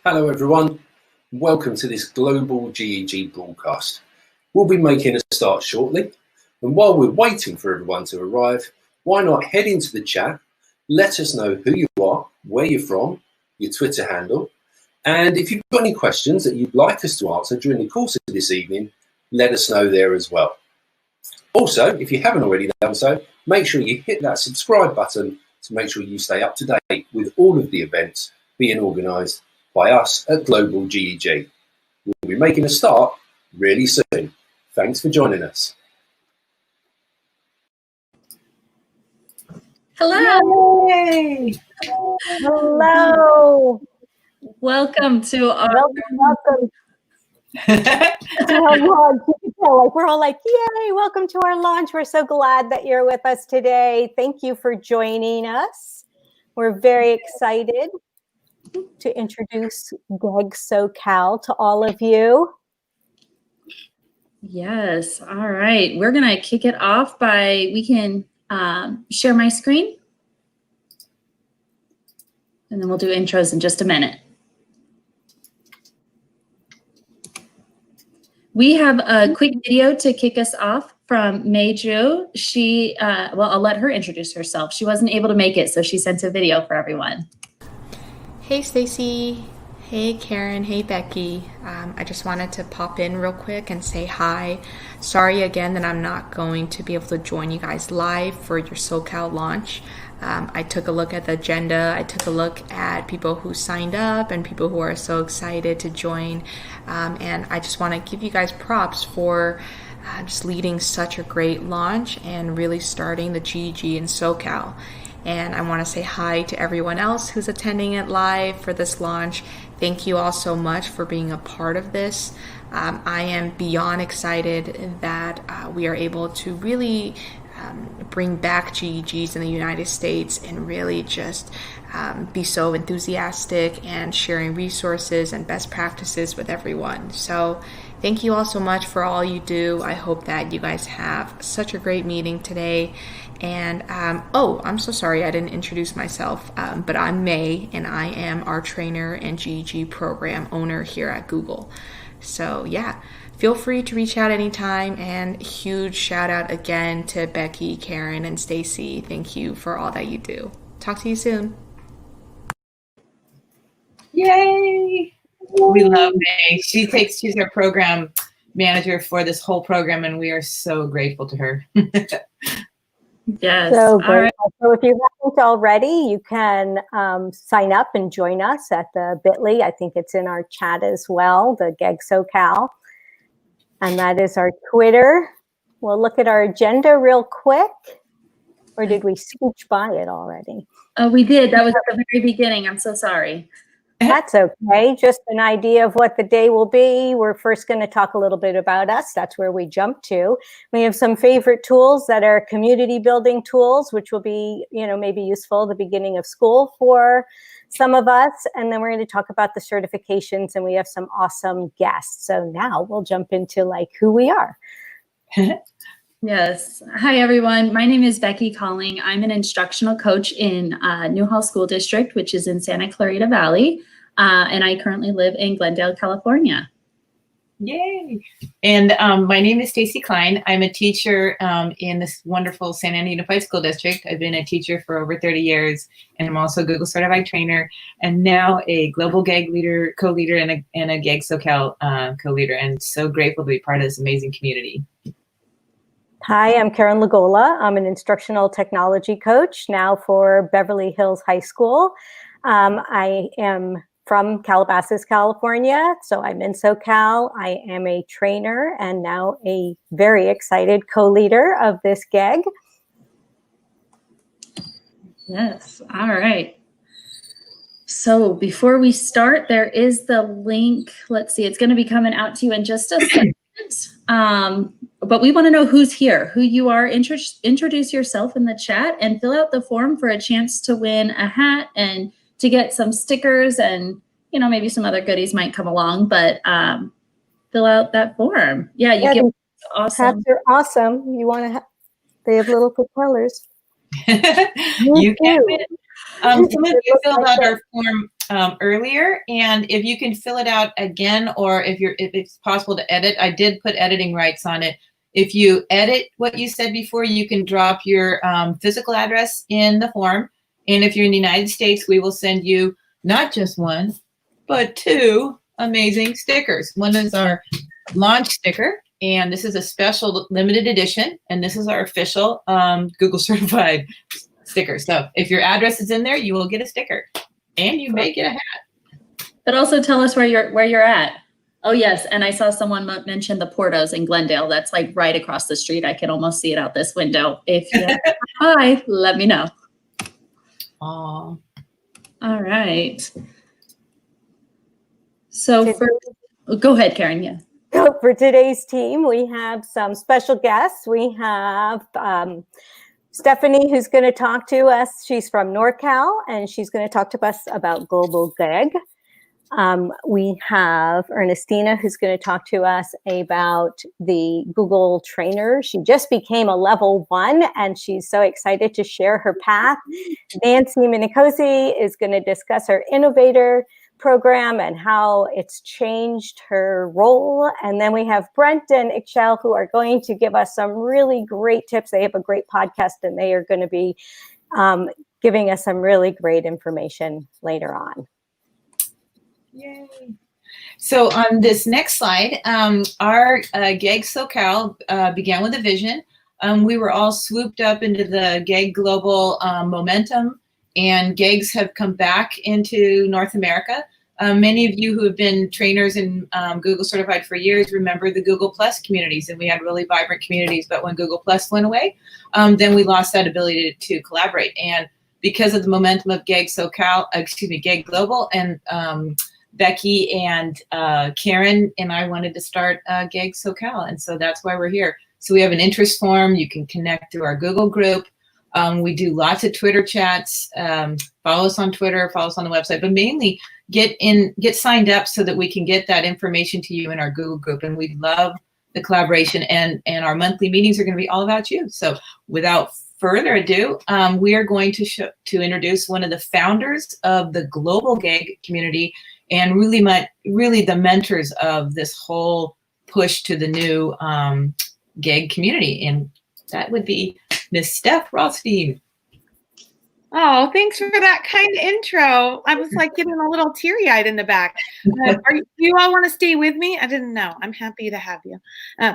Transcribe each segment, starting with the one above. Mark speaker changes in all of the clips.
Speaker 1: Hello everyone, welcome to this global GEG broadcast. We'll be making a start shortly, and while we're waiting for everyone to arrive, why not head into the chat, let us know who you are, where you're from, your Twitter handle, and if you've got any questions that you'd like us to answer during the course of this evening, let us know there as well. Also, if you haven't already done so, make sure you hit that subscribe button to make sure you stay up to date with all of the events being organised by us at Global GEG. We'll be making a start really soon. Thanks for joining us.
Speaker 2: Hello.
Speaker 3: Yay.
Speaker 2: Hello.
Speaker 4: Welcome to our
Speaker 2: Welcome to our launch. We're all like, yay, welcome to our launch. We're so glad that you're with us today. Thank you for joining us. We're very excited to introduce GEG SoCal to all of you.
Speaker 4: Yes. All right. We're going to kick it off by, we can share my screen. And then we'll do intros in just a minute. We have a quick video to kick us off from Meiju. She, well, I'll let her introduce herself. She wasn't able to make it, so she sent a video for everyone.
Speaker 5: Hey Stacy, hey Karen, hey Becky. I just wanted to pop in real quick and say hi. Sorry again that I'm not going to be able to join you guys live for your SoCal launch. I took a look at the agenda. I took a look at people who signed up and people who are so excited to join. And I just want to give you guys props for just leading such a great launch and really starting the GEG in SoCal. And I want to say hi to everyone else who's attending it live for this launch. Thank you all so much for being a part of this. I am beyond excited that we are able to really bring back GEGs in the United States and really just be so enthusiastic and sharing resources and best practices with everyone. So thank you all so much for all you do. I hope that you guys have such a great meeting today. And oh, I'm so sorry I didn't introduce myself, but I'm May and I am our trainer and GEG program owner here at Google. So yeah, feel free to reach out anytime, and huge shout out again to Becky, Karen, and Stacy. Thank you for all that you do. Talk to you soon.
Speaker 3: Yay. We love May. She's our program manager for this whole program, and we are so grateful to her.
Speaker 4: Yes.
Speaker 2: So great.
Speaker 4: All right.
Speaker 2: So if you haven't already, you can sign up and join us at the Bitly. I think it's in our chat as well, the GEG SoCal. And that is our Twitter. We'll look at our agenda real quick. Or did we scooch by it already?
Speaker 4: Oh, we did. That was at the very beginning. I'm so sorry.
Speaker 2: That's okay. Just an idea of what the day will be. We're first going to talk a little bit about us. That's where we jump to. We have some favorite tools that are community building tools, which will be, maybe useful at the beginning of school for some of us. And then we're going to talk about the certifications, and we have some awesome guests. So now we'll jump into who we are.
Speaker 4: Yes. Hi, everyone. My name is Becky Calling. I'm an instructional coach in Newhall School District, which is in Santa Clarita Valley. And I currently live in Glendale, California.
Speaker 3: Yay. And my name is Stacy Klein. I'm a teacher in this wonderful San Antonio Unified School District. I've been a teacher for over 30 years, and I'm also a Google certified trainer, and now a global GEG leader, co-leader, and a GEG SoCal co-leader, and so grateful to be part of this amazing community.
Speaker 2: Hi, I'm Karen Lagola. I'm an instructional technology coach now for Beverly Hills High School. I am from Calabasas, California, so I'm in SoCal. I am a trainer and now a very excited co-leader of this GEG.
Speaker 4: Yes. All right. So before we start, there is the link. Let's see, it's going to be coming out to you in just a second. But we want to know who's here, who you are. Introduce yourself in the chat and fill out the form for a chance to win a hat and to get some stickers, and maybe some other goodies might come along, but fill out that form. Yeah, you get awesome.
Speaker 2: Hats are awesome. You want to they have little propellers.
Speaker 3: You can win. Some of you filled out our form earlier, and if you can fill it out again, or if it's possible to edit, I did put editing rights on it. If you edit what you said before, you can drop your physical address in the form, and if you're in the United States, we will send you not just one, but 2 amazing stickers. One is our launch sticker, and this is a special limited edition, and this is our official Google certified sticker. So if your address is in there, you will get a sticker, and you may get a hat.
Speaker 4: But also tell us where you're at. Oh yes, and I saw someone mention the Portos in Glendale. That's like right across the street. I can almost see it out this window. If you hi, let me know.
Speaker 3: Aww.
Speaker 4: All right. So go ahead, Karen. Yeah.
Speaker 2: So for today's team, we have some special guests. We have Stephanie, who's going to talk to us. She's from NorCal, and she's going to talk to us about Global GEG. We have Ernestina, who's going to talk to us about the Google trainer. She just became a level 1, and she's so excited to share her path. Nancy Minicozzi is going to discuss her Innovator program and how it's changed her role. And then we have Brent and Ixchel, who are going to give us some really great tips. They have a great podcast, and they are going to be giving us some really great information later on.
Speaker 3: Yay. So on this next slide, our GEG SoCal began with a vision. We were all swooped up into the GEG global momentum, and GEGs have come back into North America. Many of you who have been trainers in Google certified for years remember the Google Plus communities, and we had really vibrant communities, but when Google Plus went away, then we lost that ability to collaborate. And because of the momentum of GEG GEG Global, and Becky and Karen and I wanted to start GEG SoCal, and so that's why we're here. So we have an interest form. You can connect through our Google group. We do lots of Twitter chats. Follow us on Twitter, follow us on the website, but mainly get signed up so that we can get that information to you in our Google group. And we love the collaboration, and our monthly meetings are going to be all about you. So without further ado, we are going to introduce one of the founders of the global GEG community, and really the mentors of this whole push to the new GEG community. And that would be Miss Steph Rothstein.
Speaker 6: Oh, thanks for that kind intro. I was like getting a little teary-eyed in the back. Do you all want to stay with me? I didn't know. I'm happy to have you.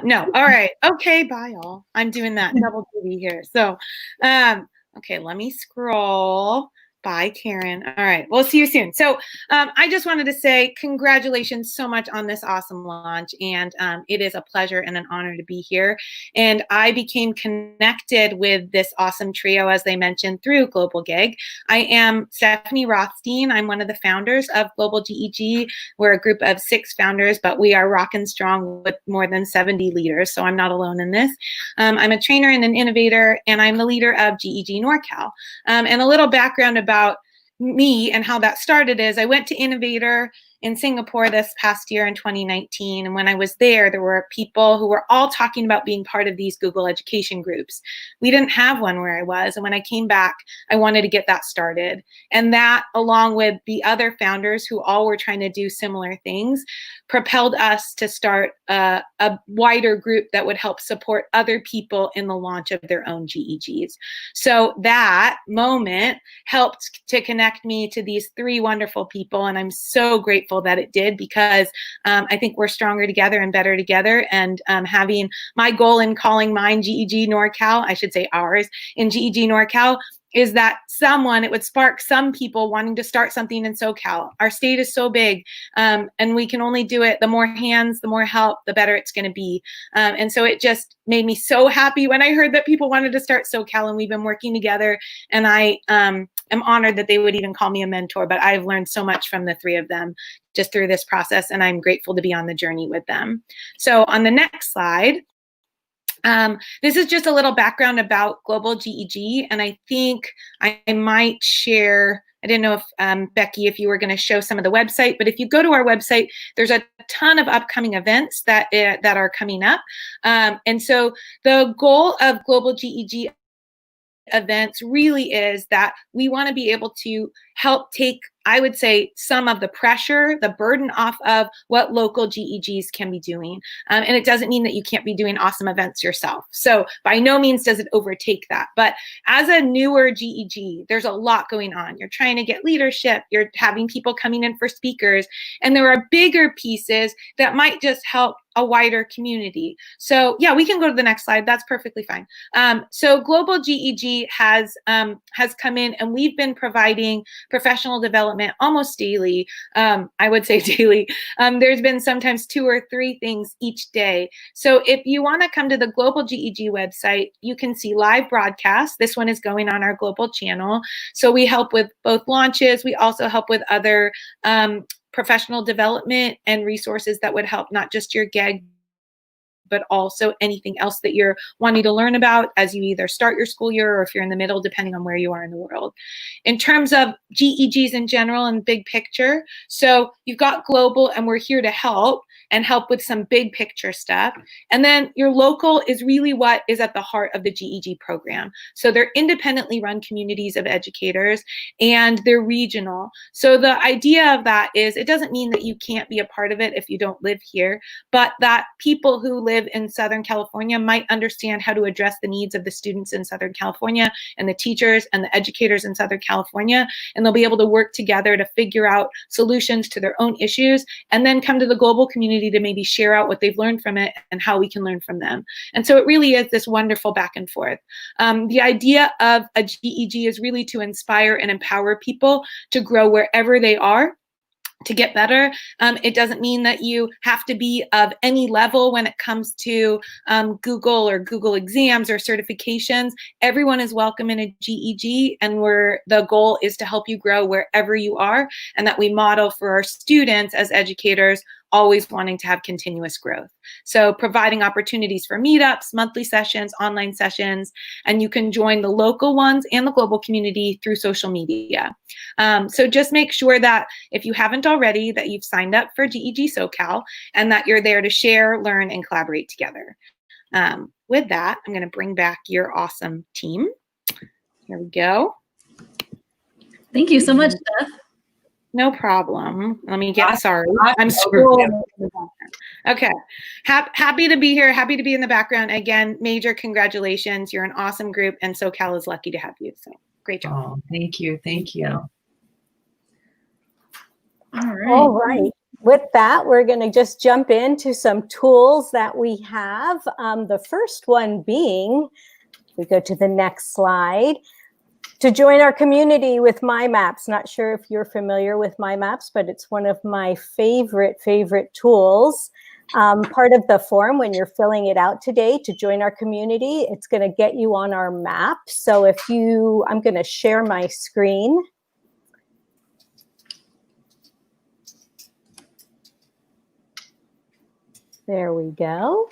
Speaker 6: No. All right. Okay. Bye, all. I'm doing that double duty here. So, okay, let me scroll. Bye, Karen. All right. We'll see you soon. So I just wanted to say congratulations so much on this awesome launch. And it is a pleasure and an honor to be here. And I became connected with this awesome trio, as they mentioned, through Global GEG. I am Stephanie Rothstein. I'm one of the founders of Global GEG. We're a group of 6 founders, but we are rocking strong with more than 70 leaders. So I'm not alone in this. I'm a trainer and an innovator, and I'm the leader of GEG NorCal. And a little background about me and how that started is I went to Innovator in Singapore this past year in 2019. And when I was there were people who were all talking about being part of these Google education groups. We didn't have one where I was. And when I came back, I wanted to get that started. And that, along with the other founders who all were trying to do similar things, propelled us to start a wider group that would help support other people in the launch of their own GEGs. So that moment helped to connect me to these 3 wonderful people. And I'm so grateful that it did, because I think we're stronger together and better together. And having my goal in calling mine GEG NorCal, I should say ours in GEG NorCal, is that it would spark some people wanting to start something in SoCal. Our state is so big, and we can only do it. The more hands, the more help, the better it's going to be. And so it just made me so happy when I heard that people wanted to start SoCal, and we've been working together. And I am honored that they would even call me a mentor, but I've learned so much from the 3 of them just through this process, and I'm grateful to be on the journey with them. So on the next slide, this is just a little background about Global GEG, and I think I might share, I didn't know if, Becky, if you were going to show some of the website, but if you go to our website, there's a ton of upcoming events that are coming up. And so the goal of Global GEG events really is that we want to be able to help take I would say, some of the pressure, the burden off of what local GEGs can be doing. And it doesn't mean that you can't be doing awesome events yourself. So by no means does it overtake that. But as a newer GEG, there's a lot going on. You're trying to get leadership, you're having people coming in for speakers, and there are bigger pieces that might just help a wider community. So yeah, we can go to the next slide. That's perfectly fine. So Global GEG has come in, and we've been providing professional development almost daily. I would say daily. There's been sometimes 2 or 3 things each day. So if you want to come to the Global GEG website, you can see live broadcasts. This one is going on our global channel. So we help with both launches. We also help with other professional development and resources that would help not just your GEG, but also anything else that you're wanting to learn about as you either start your school year or if you're in the middle, depending on where you are in the world. In terms of GEGs in general and big picture, so you've got global, and we're here to help with some big picture stuff. And then your local is really what is at the heart of the GEG program. So they're independently run communities of educators, and they're regional. So the idea of that is, it doesn't mean that you can't be a part of it if you don't live here, but that people who live in Southern California might understand how to address the needs of the students in Southern California and the teachers and the educators in Southern California, and they'll be able to work together to figure out solutions to their own issues, and then come to the global community to maybe share out what they've learned from it and how we can learn from them. And so it really is this wonderful back and forth. The idea of a GEG is really to inspire and empower people to grow wherever they are, to get better. It doesn't mean that you have to be of any level when it comes to Google or Google exams or certifications. Everyone is welcome in a GEG, and the goal is to help you grow wherever you are, and that we model for our students as educators always wanting to have continuous growth. So providing opportunities for meetups, monthly sessions, online sessions, and you can join the local ones and the global community through social media. So just make sure that if you haven't already, that you've signed up for GEG SoCal, and that you're there to share, learn, and collaborate together. With that, I'm going to bring back your awesome team. Here we go.
Speaker 4: Thank you so much, Steph.
Speaker 6: No problem. Let me get sorry. I'm scrolling. Okay. Happy to be here. Happy to be in the background. Again, major congratulations. You're an awesome group, and SoCal is lucky to have you. So great job.
Speaker 3: Oh, thank you. Thank you.
Speaker 2: All right. With that, we're going to just jump into some tools that we have. The first one being, we go to the next slide, to join our community with My Maps. Not sure if you're familiar with My Maps, but it's one of my favorite tools. Part of the form when you're filling it out today to join our community, it's going to get you on our map. So I'm going to share my screen. There we go.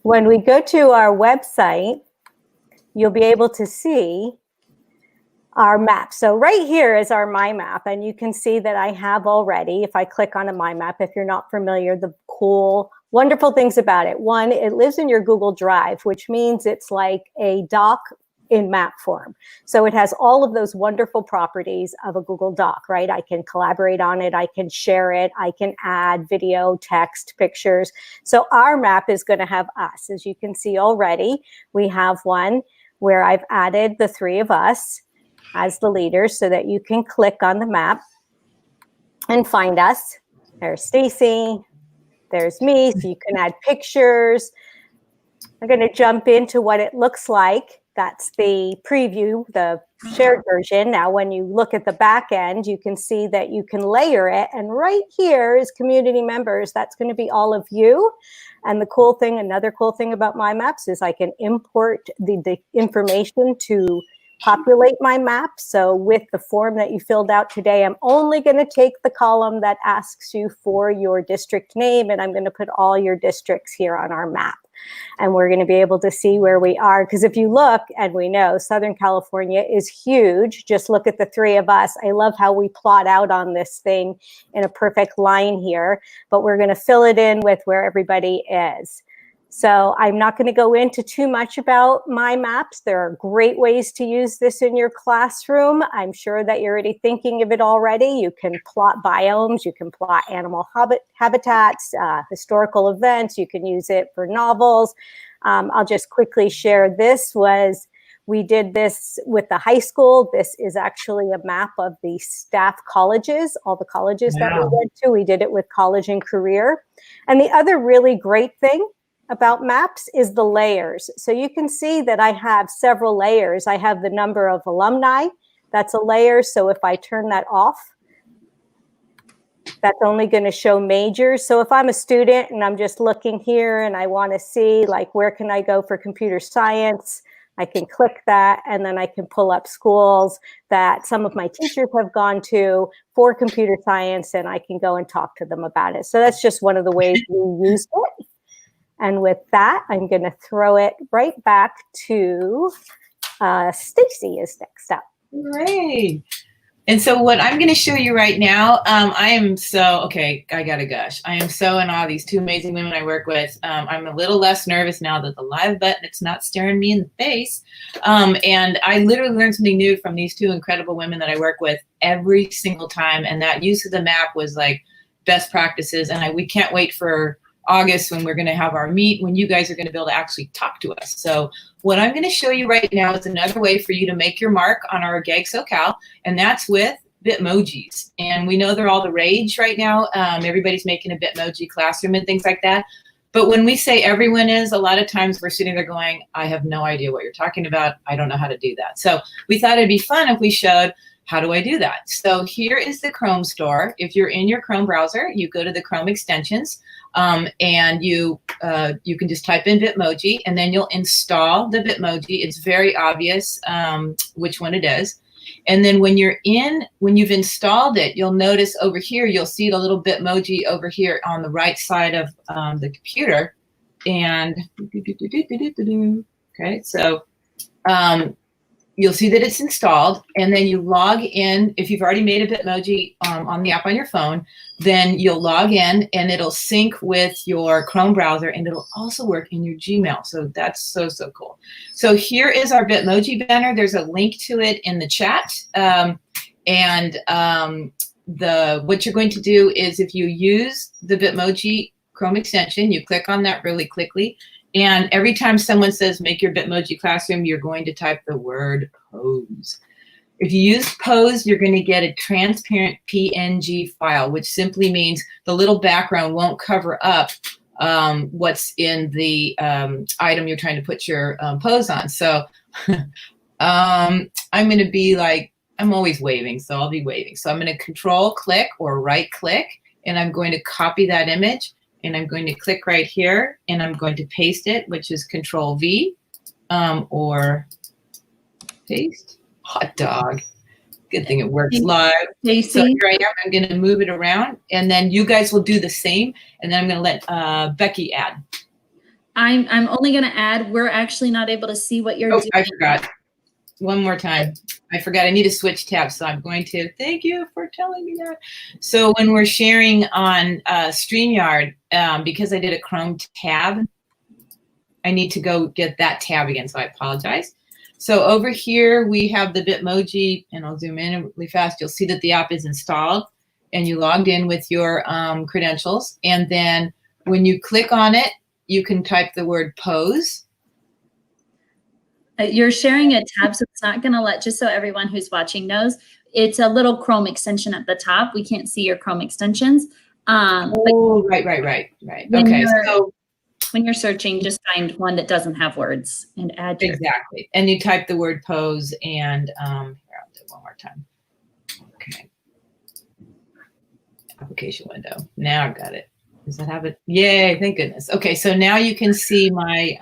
Speaker 2: When we go to our website, you'll be able to see our map. So right here is our My Map, and you can see that I have already, if I click on a My Map, if you're not familiar, the cool, wonderful things about it. One, it lives in your Google Drive, which means it's like a doc in map form. So it has all of those wonderful properties of a Google Doc, right? I can collaborate on it, I can share it, I can add video, text, pictures. So our map is going to have us. As you can see already, we have one where I've added the 3 of us as the leaders so that you can click on the map and find us. There's Stacy, there's me, so you can add pictures. I'm going to jump into what it looks like. That's the preview, the shared version. Now, when you look at the back end, you can see that you can layer it. And right here is community members. That's going to be all of you. And the cool thing, another cool thing about My Maps is I can import the information to populate my map. So with the form that you filled out today, I'm only going to take the column that asks you for your district name, and I'm going to put all your districts here on our map. And we're going to be able to see where we are. Because if you look, and we know Southern California is huge, just look at the 3 of us. I love how we plot out on this thing in a perfect line here, but we're going to fill it in with where everybody is. So I'm not going to go into too much about my maps. There are great ways to use this in your classroom. I'm sure that you're already thinking of it already. You can plot biomes, you can plot animal habitats, historical events, you can use it for novels. I'll just quickly share we did this with the high school. This is actually a map of the staff colleges, all the colleges that we went to. We did it with college and career. And the other really great thing about maps is the layers. So you can see that I have several layers. I have the number of alumni. That's a layer. So if I turn that off, that's only going to show majors. So if I'm a student and I'm just looking here and I want to see like where can I go for computer science, I can click that and then I can pull up schools that some of my teachers have gone to for computer science, and I can go and talk to them about it. So that's just one of the ways we used it. And with that, I'm going to throw it right back to Stacy is next up.
Speaker 3: Great. And so what I'm going to show you right now, I am so, okay, I got to gush. I am so in awe of these two amazing women I work with. I'm a little less nervous now that the live button, it's not staring me in the face. And I literally learned something new from these two incredible women that I work with every single time. And that use of the map was like best practices. And we can't wait for August when we're going to have our meet, when you guys are going to be able to actually talk to us. So what I'm going to show you right now is another way for you to make your mark on our GEG SoCal, and that's with Bitmojis. And we know they're all the rage right now. Everybody's making a Bitmoji classroom and things like that. But when we say everyone is, a lot of times we're sitting there going, I have no idea what you're talking about. I don't know how to do that. So we thought it'd be fun if we showed, how do I do that? So here is the Chrome store. If you're in your Chrome browser, you go to the Chrome extensions, and you can just type in Bitmoji, and then you'll install the Bitmoji. It's very obvious which one it is. And then when you've installed it, you'll notice over here, you'll see the little Bitmoji over here on the right side of the computer. And okay, so you'll see that it's installed, and then you log in. If you've already made a Bitmoji on the app on your phone, then you'll log in and it'll sync with your Chrome browser, and it'll also work in your Gmail. So that's so, so cool. So here is our Bitmoji banner. There's a link to it in the chat. What you're going to do is if you use the Bitmoji Chrome extension, you click on that really quickly. And every time someone says, make your Bitmoji classroom, you're going to type the word pose. If you use pose, you're going to get a transparent PNG file, which simply means the little background won't cover up what's in the item you're trying to put your pose on. So I'm going to be like, I'm always waving, so I'll be waving. So I'm going to control click or right click, and I'm going to copy that image. And I'm going to click right here, and I'm going to paste it, which is Control V, or paste. Hot dog. Good thing it works live.
Speaker 4: Stacey.
Speaker 3: So here I am. I'm going to move it around, and then you guys will do the same. And then I'm going to let Becky add.
Speaker 4: I'm only going to add. We're actually not able to see what you're doing.
Speaker 3: I forgot. One more time. I forgot. I need to switch tabs, so I'm going to. Thank you for telling me that. So when we're sharing on StreamYard, because I did a Chrome tab, I need to go get that tab again, so I apologize. So over here, we have the Bitmoji, and I'll zoom in really fast. You'll see that the app is installed, and you logged in with your credentials. And then when you click on it, you can type the word pose.
Speaker 4: You're sharing a tab, so it's not going to let, just so everyone who's watching knows, it's a little Chrome extension at the top. We can't see your Chrome extensions. Right. Okay, so when you're searching, just find one that doesn't have words and add your.
Speaker 3: Exactly. And you type the word pose, and here, I'll do it one more time. Okay. Application window. Now I've got it. Does that have it? Yay, thank goodness. Okay, so now you can see my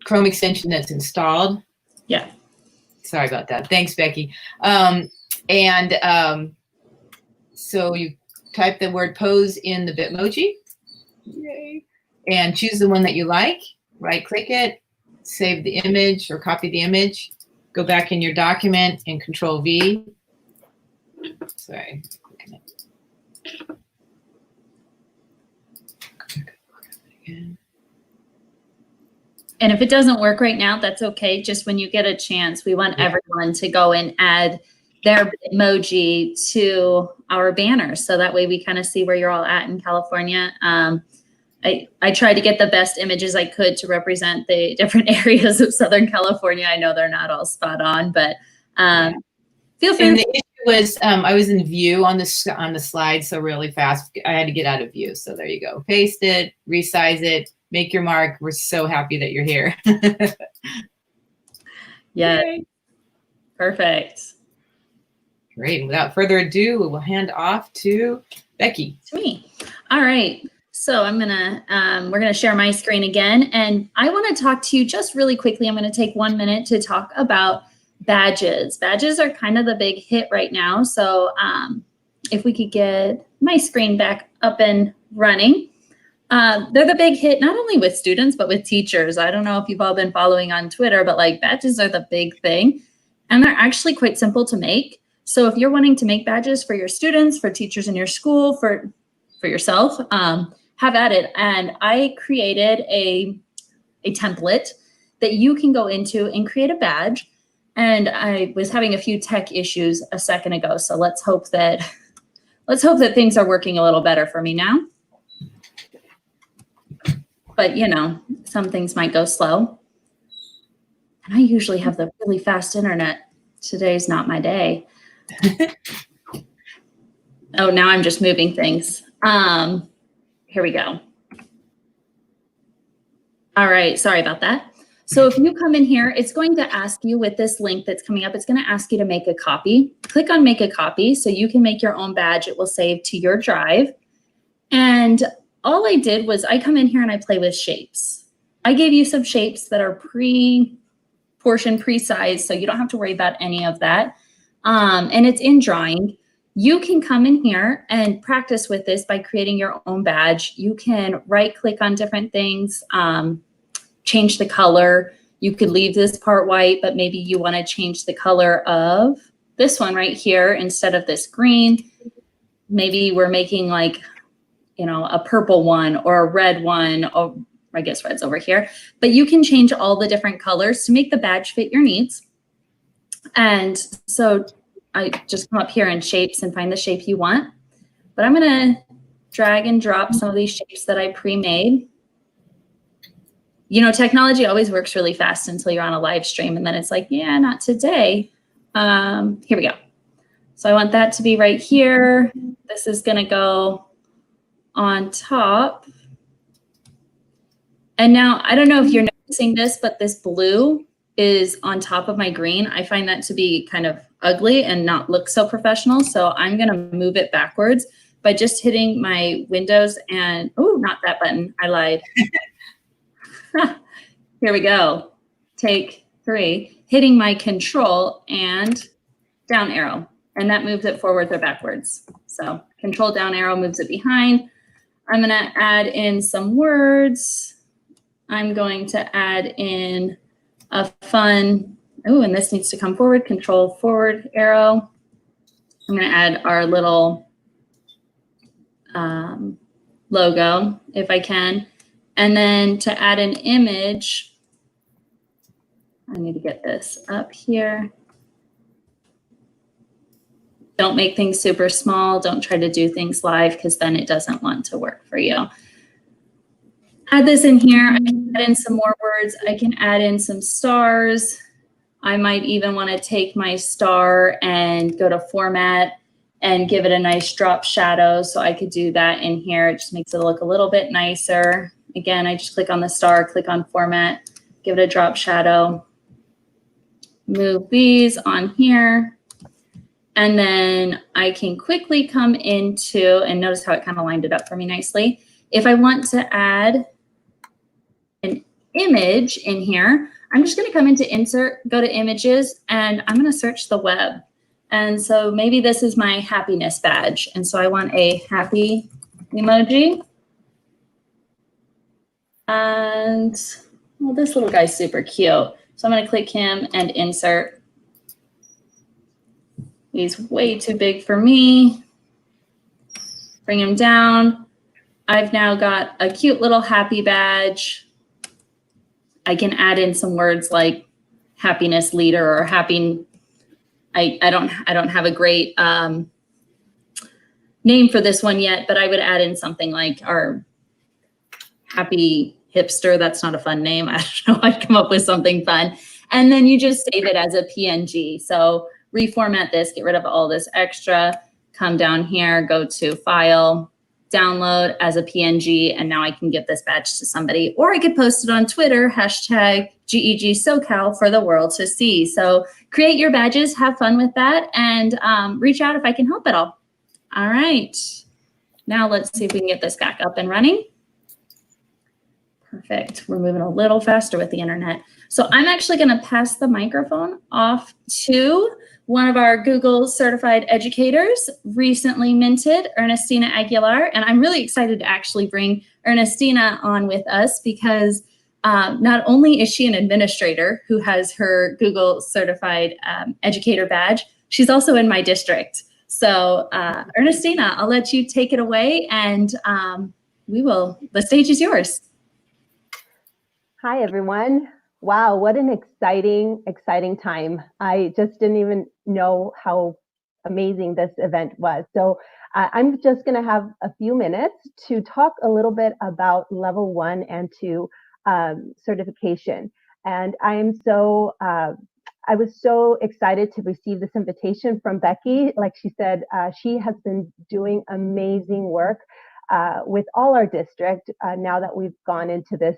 Speaker 3: Chrome extension that's installed.
Speaker 4: Yeah.
Speaker 3: Sorry about that. Thanks, Becky. So you type the word pose in the Bitmoji. Yay. And choose the one that you like. Right click it, save the image or copy the image, go back in your document and Control V. Sorry.
Speaker 4: And if it doesn't work right now, that's okay. Just when you get a chance, we want everyone to go and add their emoji to our banners. So that way we kind of see where you're all at in California. I tried to get the best images I could to represent the different areas of Southern California. I know they're not all spot on, but feel free.
Speaker 3: And the issue was I was in view on the slide, so really fast I had to get out of view. So there you go. Paste it, resize it, make your mark. We're so happy that you're here.
Speaker 4: Yeah, perfect.
Speaker 3: Great. Without further ado, we will hand off to Becky.
Speaker 4: To me. All right. So I'm gonna we're gonna share my screen again, and I want to talk to you just really quickly. I'm going to take 1 minute to talk about badges. Badges are kind of the big hit right now. So if we could get my screen back up and running. They're the big hit, not only with students, but with teachers. I don't know if you've all been following on Twitter, but like badges are the big thing. And they're actually quite simple to make. So if you're wanting to make badges for your students, for teachers in your school, for yourself, have at it. And I created a template that you can go into and create a badge. And I was having a few tech issues a second ago. So let's hope that things are working a little better for me now. But you know, some things might go slow. And I usually have the really fast internet. Today's not my day. Oh, now I'm just moving things. Here we go. All right, sorry about that. So if you come in here, it's going to ask you with this link that's coming up, it's going to ask you to make a copy. Click on make a copy so you can make your own badge. It will save to your drive. And all I did was I come in here and I play with shapes. I gave you some shapes that are pre-portioned, pre-sized, so you don't have to worry about any of that. And it's in drawing. You can come in here and practice with this by creating your own badge. You can right-click on different things, change the color. You could leave this part white, but maybe you want to change the color of this one right here instead of this green. Maybe we're making like, you know, a purple one or a red one, or I guess red's over here. But you can change all the different colors to make the badge fit your needs. And so I just come up here in shapes and find the shape you want. But I'm going to drag and drop some of these shapes that I pre-made. You know, technology always works really fast until you're on a live stream. And then it's like, yeah, not today. Here we go. So I want that to be right here. This is going to go on top. And now, I don't know if you're noticing this, but this blue is on top of my green. I find that to be kind of ugly and not look so professional. So I'm going to move it backwards by just hitting my Windows and, oh, not that button. I lied. Here we go. Take 3, hitting my Control and down arrow. And that moves it forwards or backwards. So Control down arrow moves it behind. I'm going to add in some words. I'm going to add in a fun, oh, and this needs to come forward, Control forward arrow. I'm going to add our little logo if I can. And then to add an image, I need to get this up here. Don't make things super small. Don't try to do things live because then it doesn't want to work for you. Add this in here. I can add in some more words. I can add in some stars. I might even want to take my star and go to format and give it a nice drop shadow. So I could do that in here. It just makes it look a little bit nicer. Again, I just click on the star, click on format, give it a drop shadow. Move these on here. And then I can quickly come into, and notice how it kind of lined it up for me nicely. If I want to add an image in here, I'm just going to come into insert, go to images, and I'm going to search the web. And so maybe this is my happiness badge. And so I want a happy emoji. And well, this little guy's super cute. So I'm going to click him and insert. He's way too big for me. Bring him down. I've now got a cute little happy badge. I can add in some words like happiness leader or happy. I don't have a great name for this one yet, but I would add in something like our happy hipster. That's not a fun name. I don't know. I'd come up with something fun. And then you just save it as a PNG. So reformat this, get rid of all this extra, come down here, go to file, download as a PNG, and now I can give this badge to somebody, or I could post it on Twitter, hashtag GEG SoCal for the world to see. So create your badges, have fun with that, and reach out if I can help at all. All right, now let's see if we can get this back up and running. Perfect, we're moving a little faster with the internet. So I'm actually gonna pass the microphone off to one of our Google certified educators, recently minted, Ernestina Aguilar. And I'm really excited to actually bring Ernestina on with us because not only is she an administrator who has her Google certified educator badge, she's also in my district. So Ernestina, I'll let you take it away and the stage is yours.
Speaker 7: Hi, everyone. Wow, what an exciting time. I just didn't even know how amazing this event was. So I'm just going to have a few minutes to talk a little bit about level 1 and 2 certification. And I was so excited to receive this invitation from Becky. Like she said, she has been doing amazing work with all our district now that we've gone into this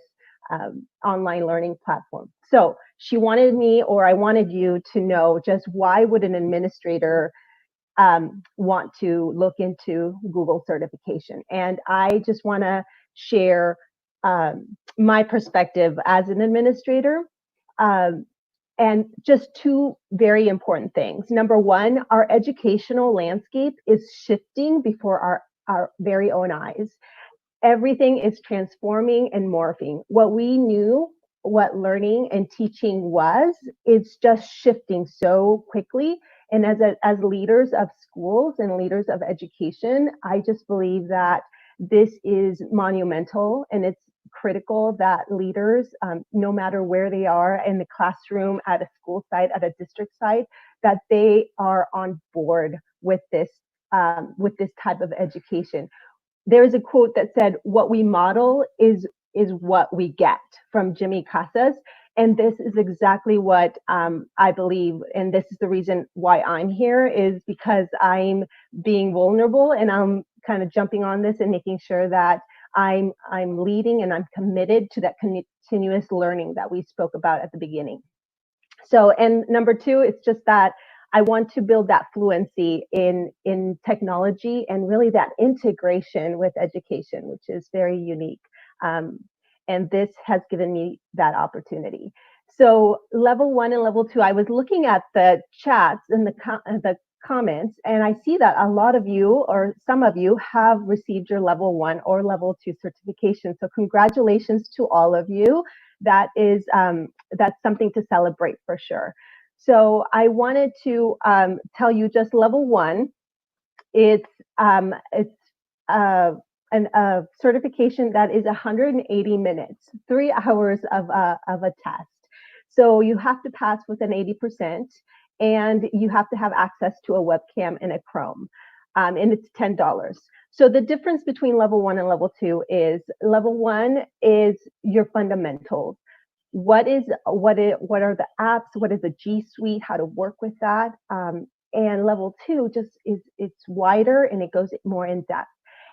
Speaker 7: online learning platform. So she wanted me, or I wanted you to know just why would an administrator want to look into Google certification. And I just want to share my perspective as an administrator and just two very important things. Number one, our educational landscape is shifting before our very own eyes. Everything is transforming and morphing. What we knew, what learning and teaching was, it's just shifting so quickly. And as leaders of schools and leaders of education, I just believe that this is monumental and it's critical that leaders, no matter where they are in the classroom, at a school site, at a district site, that they are on board with this type of education. There's a quote that said, "What we model is what we get," from Jimmy Casas. And this is exactly what I believe. And this is the reason why I'm here, is because I'm being vulnerable and I'm kind of jumping on this and making sure that I'm leading and I'm committed to that continuous learning that we spoke about at the beginning. So, and number two, it's just that I want to build that fluency in technology and really that integration with education, which is very unique. And this has given me that opportunity. So level 1 and level 2, I was looking at the chats and the comments, and I see that a lot of you, or some of you, have received your level 1 or level 2 certification. So congratulations to all of you. That is, that's something to celebrate for sure. So I wanted to tell you just level 1. It's a certification that is 180 minutes, 3 hours of a test. So you have to pass with an 80%, and you have to have access to a webcam and a Chrome, and it's $10. So the difference between level 1 and level 2 is level 1 is your fundamentals. What are the apps? What is the G Suite? How to work with that? And level 2 just it's wider and it goes more in depth.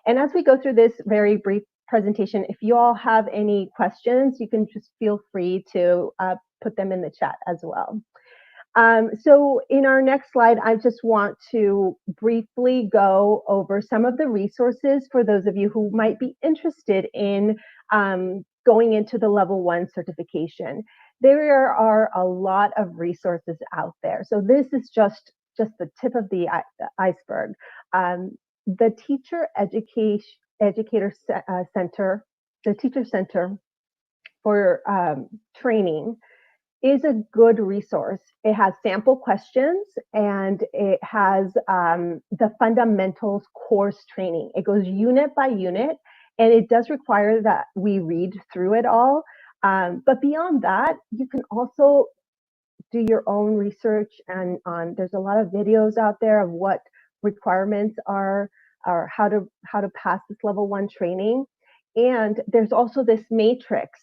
Speaker 7: And as we go through this very brief presentation, if you all have any questions, you can just feel free to put them in the chat as well. So in our next slide, I just want to briefly go over some of the resources for those of you who might be interested in going into the level 1 certification. There are a lot of resources out there. So this is just the tip of the iceberg. The Teacher Educator Center, the Teacher Center for Training, is a good resource. It has sample questions and it has the fundamentals course training. It goes unit by unit, And it does require that we read through it all. But beyond that, you can also do your own research, and there's a lot of videos out there of what requirements are, or how to pass this level 1 training. And there's also this matrix.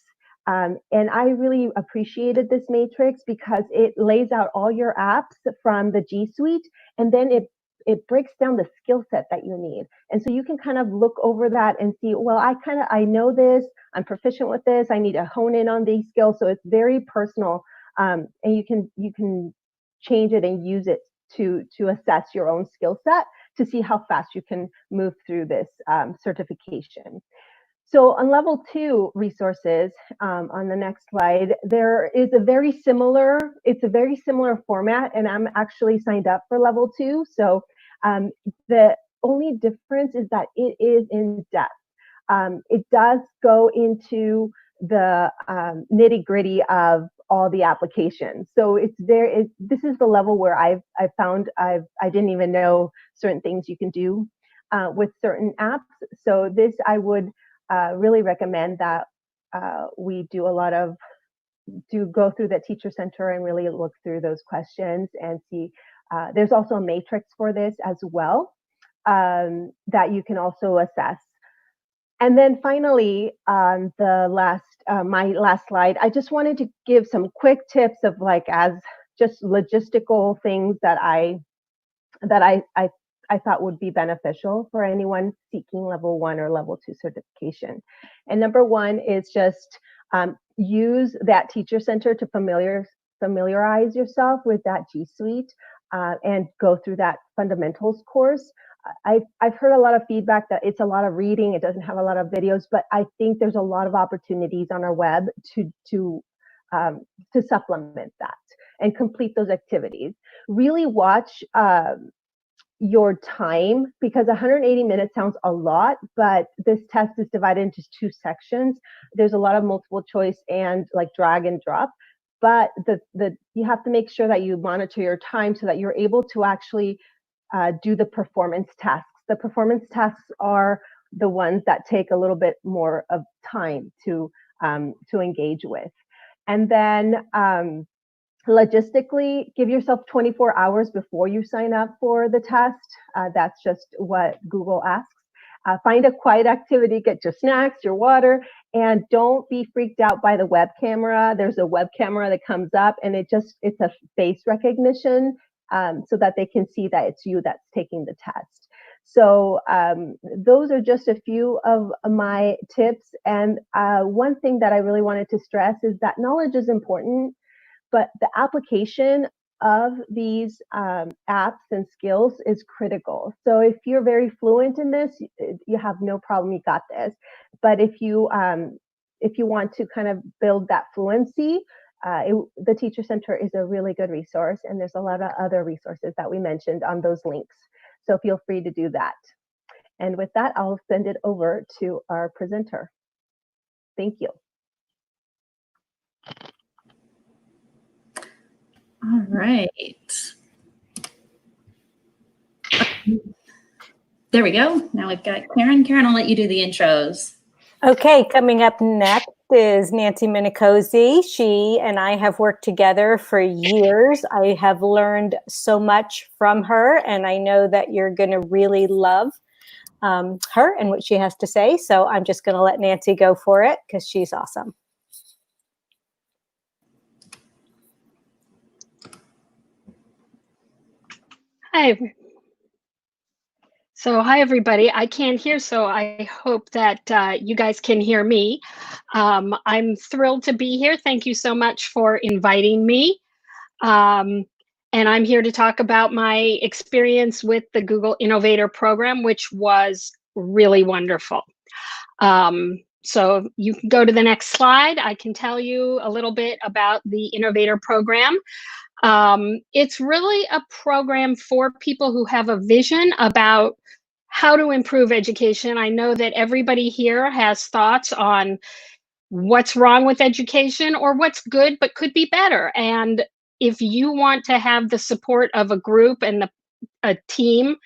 Speaker 7: And I really appreciated this matrix because it lays out all your apps from the G Suite, and then it breaks down the skill set that you need. And so you can kind of look over that and see, well, I know this, I'm proficient with this, I need to hone in on these skills. So it's very personal. And you can change it and use it to assess your own skill set to see how fast you can move through this certification. So on level 2 resources, on the next slide, there is a very similar format, and I'm actually signed up for level 2. So the only difference is that it is in depth. It does go into the nitty-gritty of all the applications. So this is the level where I found I didn't even know certain things you can do with certain apps. So this, I would really recommend that we go through the teacher center and really look through those questions and see. There's also a matrix for this as well that you can also assess. And then finally, my last slide, I just wanted to give some quick tips of as just logistical things that I thought would be beneficial for anyone seeking level 1 or level 2 certification. And number 1 is just use that teacher center to familiarize yourself with that G Suite and go through that fundamentals course. I've heard a lot of feedback that it's a lot of reading, it doesn't have a lot of videos, but I think there's a lot of opportunities on our web to supplement that and complete those activities. Really watch your time, because 180 minutes sounds a lot, but this test is divided into 2 sections. There's a lot of multiple choice and drag and drop, but you have to make sure that you monitor your time so that you're able to actually do the performance tasks. The performance tasks are the ones that take a little bit more of time to engage with. And then logistically, give yourself 24 hours before you sign up for the test. That's just what Google asks. Find a quiet activity, get your snacks, your water, and don't be freaked out by the web camera. There's a web camera that comes up, and it's a face recognition so that they can see that it's you that's taking the test. So those are just a few of my tips. And one thing that I really wanted to stress is that knowledge is important, but the application of these apps and skills is critical. So if you're very fluent in this, you have no problem, you got this. But if you want to kind of build that fluency, the Teacher Center is a really good resource, and there's a lot of other resources that we mentioned on those links. So feel free to do that. And with that, I'll send it over to our presenter. Thank you.
Speaker 4: All right. There we go. Now we've got Karen. Karen, I'll let you do the intros.
Speaker 2: Okay, coming up next is Nancy Minicozzi. She and I have worked together for years. I have learned so much from her, and I know that you're going to really love her and what she has to say. So I'm just going to let Nancy go for it because she's awesome.
Speaker 8: Hi. Hi, everybody. I can't hear, so I hope that you guys can hear me. I'm thrilled to be here. Thank you so much for inviting me. And I'm here to talk about my experience with the Google Innovator program, which was really wonderful. So you can go to the next slide. I can tell you a little bit about the Innovator program. It's really a program for people who have a vision about how to improve education. I know that everybody here has thoughts on what's wrong with education or what's good but could be better. And if you want to have the support of a group and a team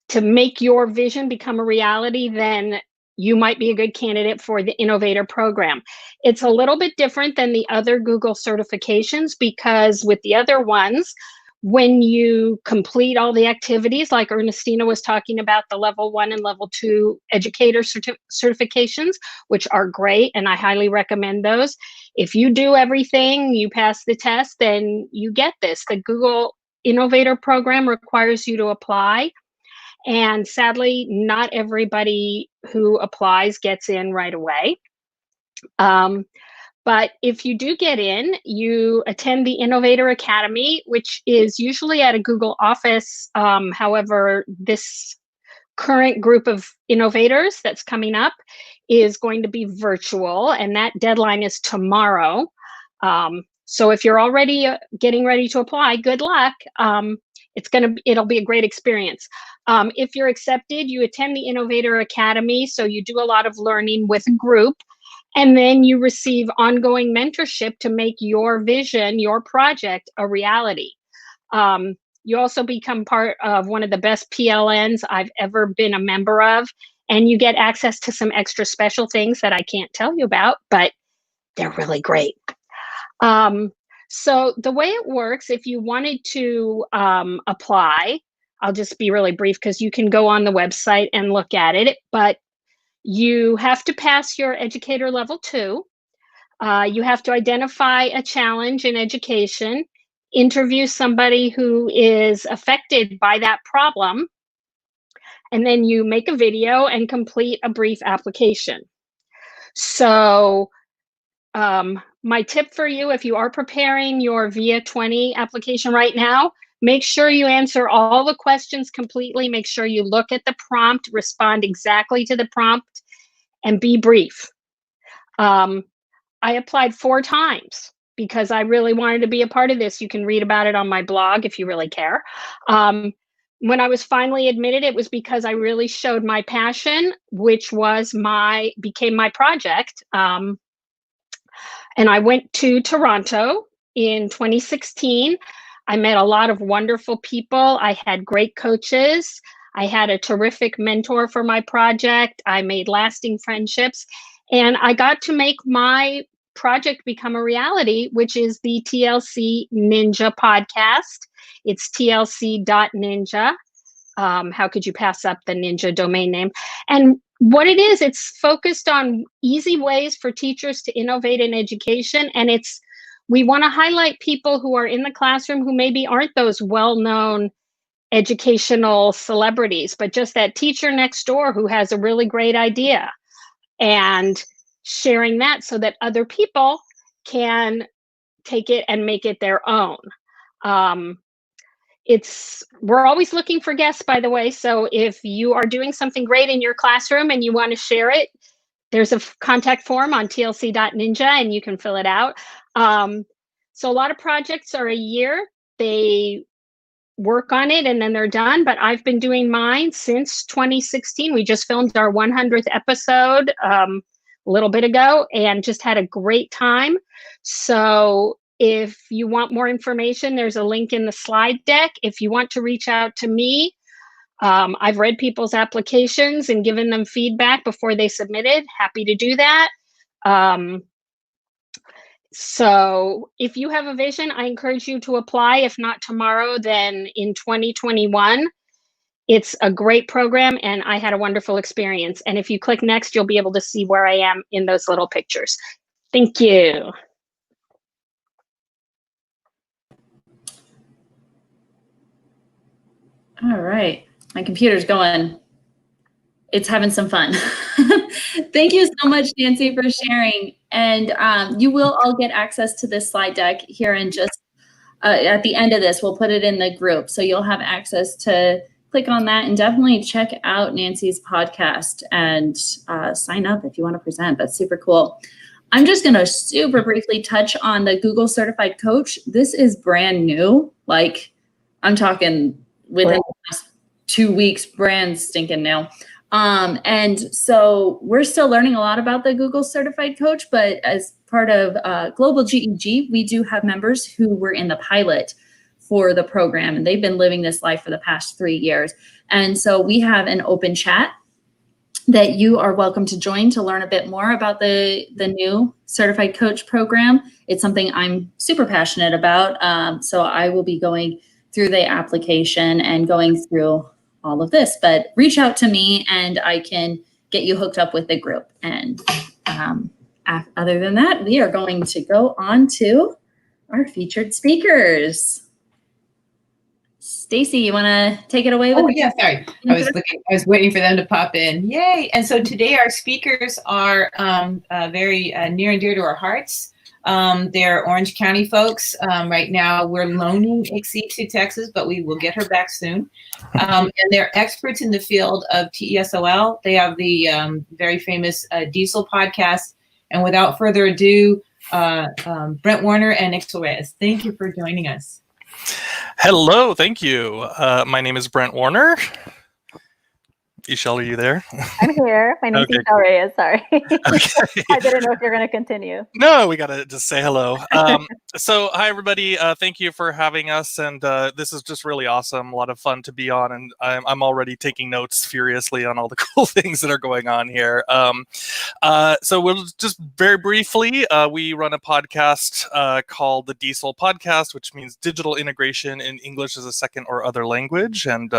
Speaker 8: to make your vision become a reality, then you might be a good candidate for the Innovator program. It's a little bit different than the other Google certifications, because with the other ones, when you complete all the activities, like Ernestina was talking about, the level 1 and level 2 educator certifications, which are great, and I highly recommend those. If you do everything, you pass the test, then you get this. The Google Innovator program requires you to apply. And sadly, not everybody who applies gets in right away. But if you do get in, you attend the Innovator Academy, which is usually at a Google office. However, this current group of innovators that's coming up is going to be virtual, and that deadline is tomorrow. So if you're already getting ready to apply, good luck. It'll be a great experience. If you're accepted, you attend the Innovator Academy, so you do a lot of learning with a group, and then you receive ongoing mentorship to make your vision, your project, a reality. You also become part of one of the best PLNs I've ever been a member of, and you get access to some extra special things that I can't tell you about, but they're really great. So the way it works, if you wanted to apply, I'll just be really brief because you can go on the website and look at it, but you have to pass your Educator level 2. You have to identify a challenge in education, interview somebody who is affected by that problem, and then you make a video and complete a brief application. So my tip for you, if you are preparing your VIA 20 application right now, make sure you answer all the questions completely. Make sure you look at the prompt, respond exactly to the prompt, and be brief. I applied 4 times because I really wanted to be a part of this. You can read about it on my blog if you really care. When I was finally admitted, it was because I really showed my passion, which became my project. And I went to Toronto in 2016. I met a lot of wonderful people. I had great coaches. I had a terrific mentor for my project. I made lasting friendships. And I got to make my project become a reality, which is the TLC Ninja podcast. It's tlc.ninja. How could you pass up the Ninja domain name? And what it is, it's focused on easy ways for teachers to innovate in education. And we want to highlight people who are in the classroom who maybe aren't those well-known educational celebrities, but just that teacher next door who has a really great idea, and sharing that so that other people can take it and make it their own. We're always looking for guests, by the way. So if you are doing something great in your classroom and you want to share it, there's a contact form on tlc.ninja and you can fill it out. So a lot of projects are a year. They work on it and then they're done, but I've been doing mine since 2016. We just filmed our 100th episode a little bit ago and just had a great time. So if you want more information, there's a link in the slide deck. If you want to reach out to me, I've read people's applications and given them feedback before they submitted. Happy to do that. So if you have a vision, I encourage you to apply. If not tomorrow, then in 2021. It's a great program and I had a wonderful experience. And if you click next, you'll be able to see where I am in those little pictures. Thank you.
Speaker 4: All right, my computer's going. It's having some fun. Thank you so much, Nancy, for sharing. And you will all get access to this slide deck here in just at the end of this. We'll put it in the group. So you'll have access to click on that and definitely check out Nancy's podcast and sign up if you want to present. That's super cool. I'm just going to super briefly touch on the Google Certified Coach. This is brand new. Like I'm talking within the last 2 weeks, brand stinking new. And so we're still learning a lot about the Google Certified Coach, but as part of Global GEG, we do have members who were in the pilot for the program, and they've been living this life for the past 3 years. And so we have an open chat that you are welcome to join to learn a bit more about the new Certified Coach program. It's something I'm super passionate about. So I will be going through the application and going through all of this, but reach out to me and I can get you hooked up with the group. And other than that, we are going to go on to our featured speakers. Stacy, you want to take it away with?
Speaker 3: Oh yeah, sorry. I was waiting for them to pop in. Yay! And so today our speakers are very near and dear to our hearts. They're Orange County folks. Right now we're loaning Ixie to Texas, but we will get her back soon. And they're experts in the field of TESOL. They have the very famous Diesel podcast. And without further ado, Brent Warner and Nick Torres, thank you for joining us.
Speaker 9: Hello, thank you. My name is Brent Warner. Ishel, are you there?
Speaker 2: I'm here. My name's Ishel Reyes. Sorry.
Speaker 9: Okay.
Speaker 2: I didn't know if you're going to continue.
Speaker 9: No, we got to just say hello. So hi, everybody. Thank you for having us. And this is just really awesome. A lot of fun to be on. And I'm already taking notes furiously on all the cool things that are going on here. So we'll just very briefly, we run a podcast called the Diesel Podcast, which means digital integration in English as a second or other language. And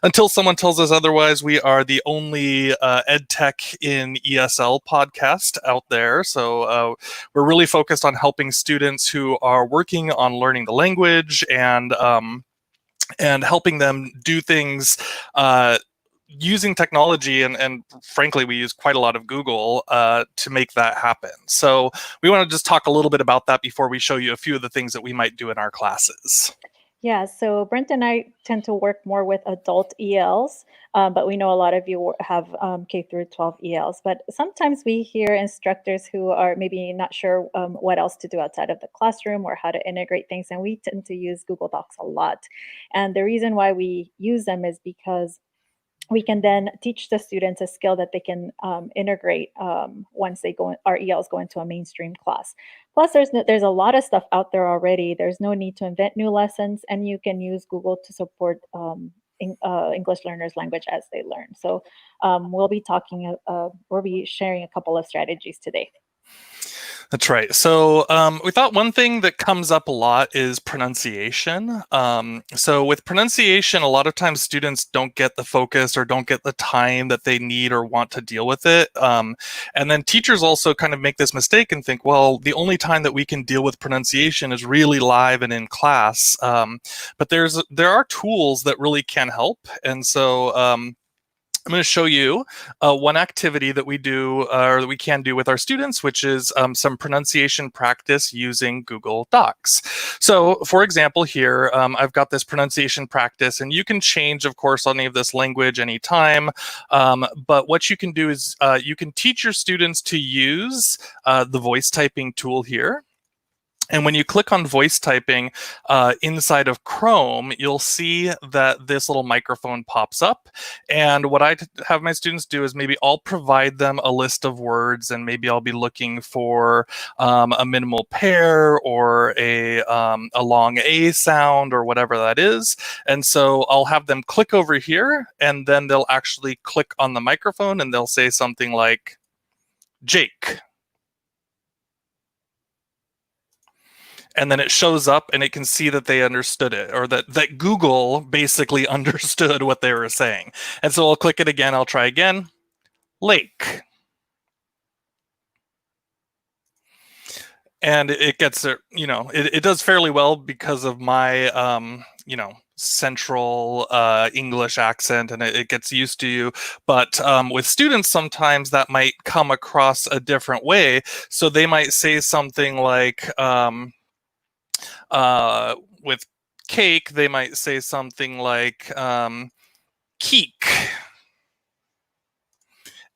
Speaker 9: until someone tells us otherwise, we are the only EdTech in ESL podcast out there. So we're really focused on helping students who are working on learning the language and helping them do things using technology. And frankly, we use quite a lot of Google to make that happen. So we want to just talk a little bit about that before we show you a few of the things that we might do in our classes.
Speaker 10: Yeah, so Brent and I tend to work more with adult ELs, but we know a lot of you have K through 12 ELs. But sometimes we hear instructors who are maybe not sure what else to do outside of the classroom or how to integrate things, and we tend to use Google Docs a lot. And the reason why we use them is because we can then teach the students a skill that they can integrate once they our ELs go into a mainstream class. Plus, there's a lot of stuff out there already. There's no need to invent new lessons, and you can use Google to support English learners' language as they learn. So we'll be sharing a couple of strategies today.
Speaker 9: That's right. So we thought one thing that comes up a lot is pronunciation. So with pronunciation, a lot of times students don't get the focus or don't get the time that they need or want to deal with it. And then teachers also kind of make this mistake and think, well, the only time that we can deal with pronunciation is really live and in class. But there are tools that really can help. And so I'm going to show you one activity that we do or that we can do with our students, which is some pronunciation practice using Google Docs. So for example, here, I've got this pronunciation practice, and you can change, of course, any of this language anytime. But what you can do is you can teach your students to use the voice typing tool here. And when you click on voice typing inside of Chrome, you'll see that this little microphone pops up. And what I have my students do is maybe I'll provide them a list of words, and maybe I'll be looking for a minimal pair or a long A sound or whatever that is. And so I'll have them click over here, and then they'll actually click on the microphone and they'll say something like Jake. And then it shows up and it can see that they understood it, or that Google basically understood what they were saying. And so I'll click it again. I'll try again. Lake. And it gets it, it does fairly well because of my, central English accent, and it gets used to you. But with students, sometimes that might come across a different way. So they might say something like, with cake, they might say something like keek.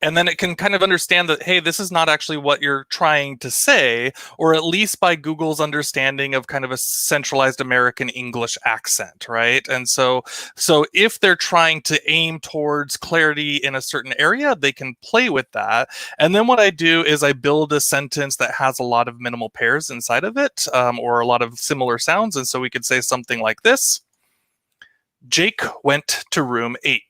Speaker 9: And then it can kind of understand that, hey, this is not actually what you're trying to say, or at least by Google's understanding of kind of a centralized American English accent, right? And so if they're trying to aim towards clarity in a certain area, they can play with that. And then what I do is I build a sentence that has a lot of minimal pairs inside of it, or a lot of similar sounds. And so we could say something like this. Jake went to room 8,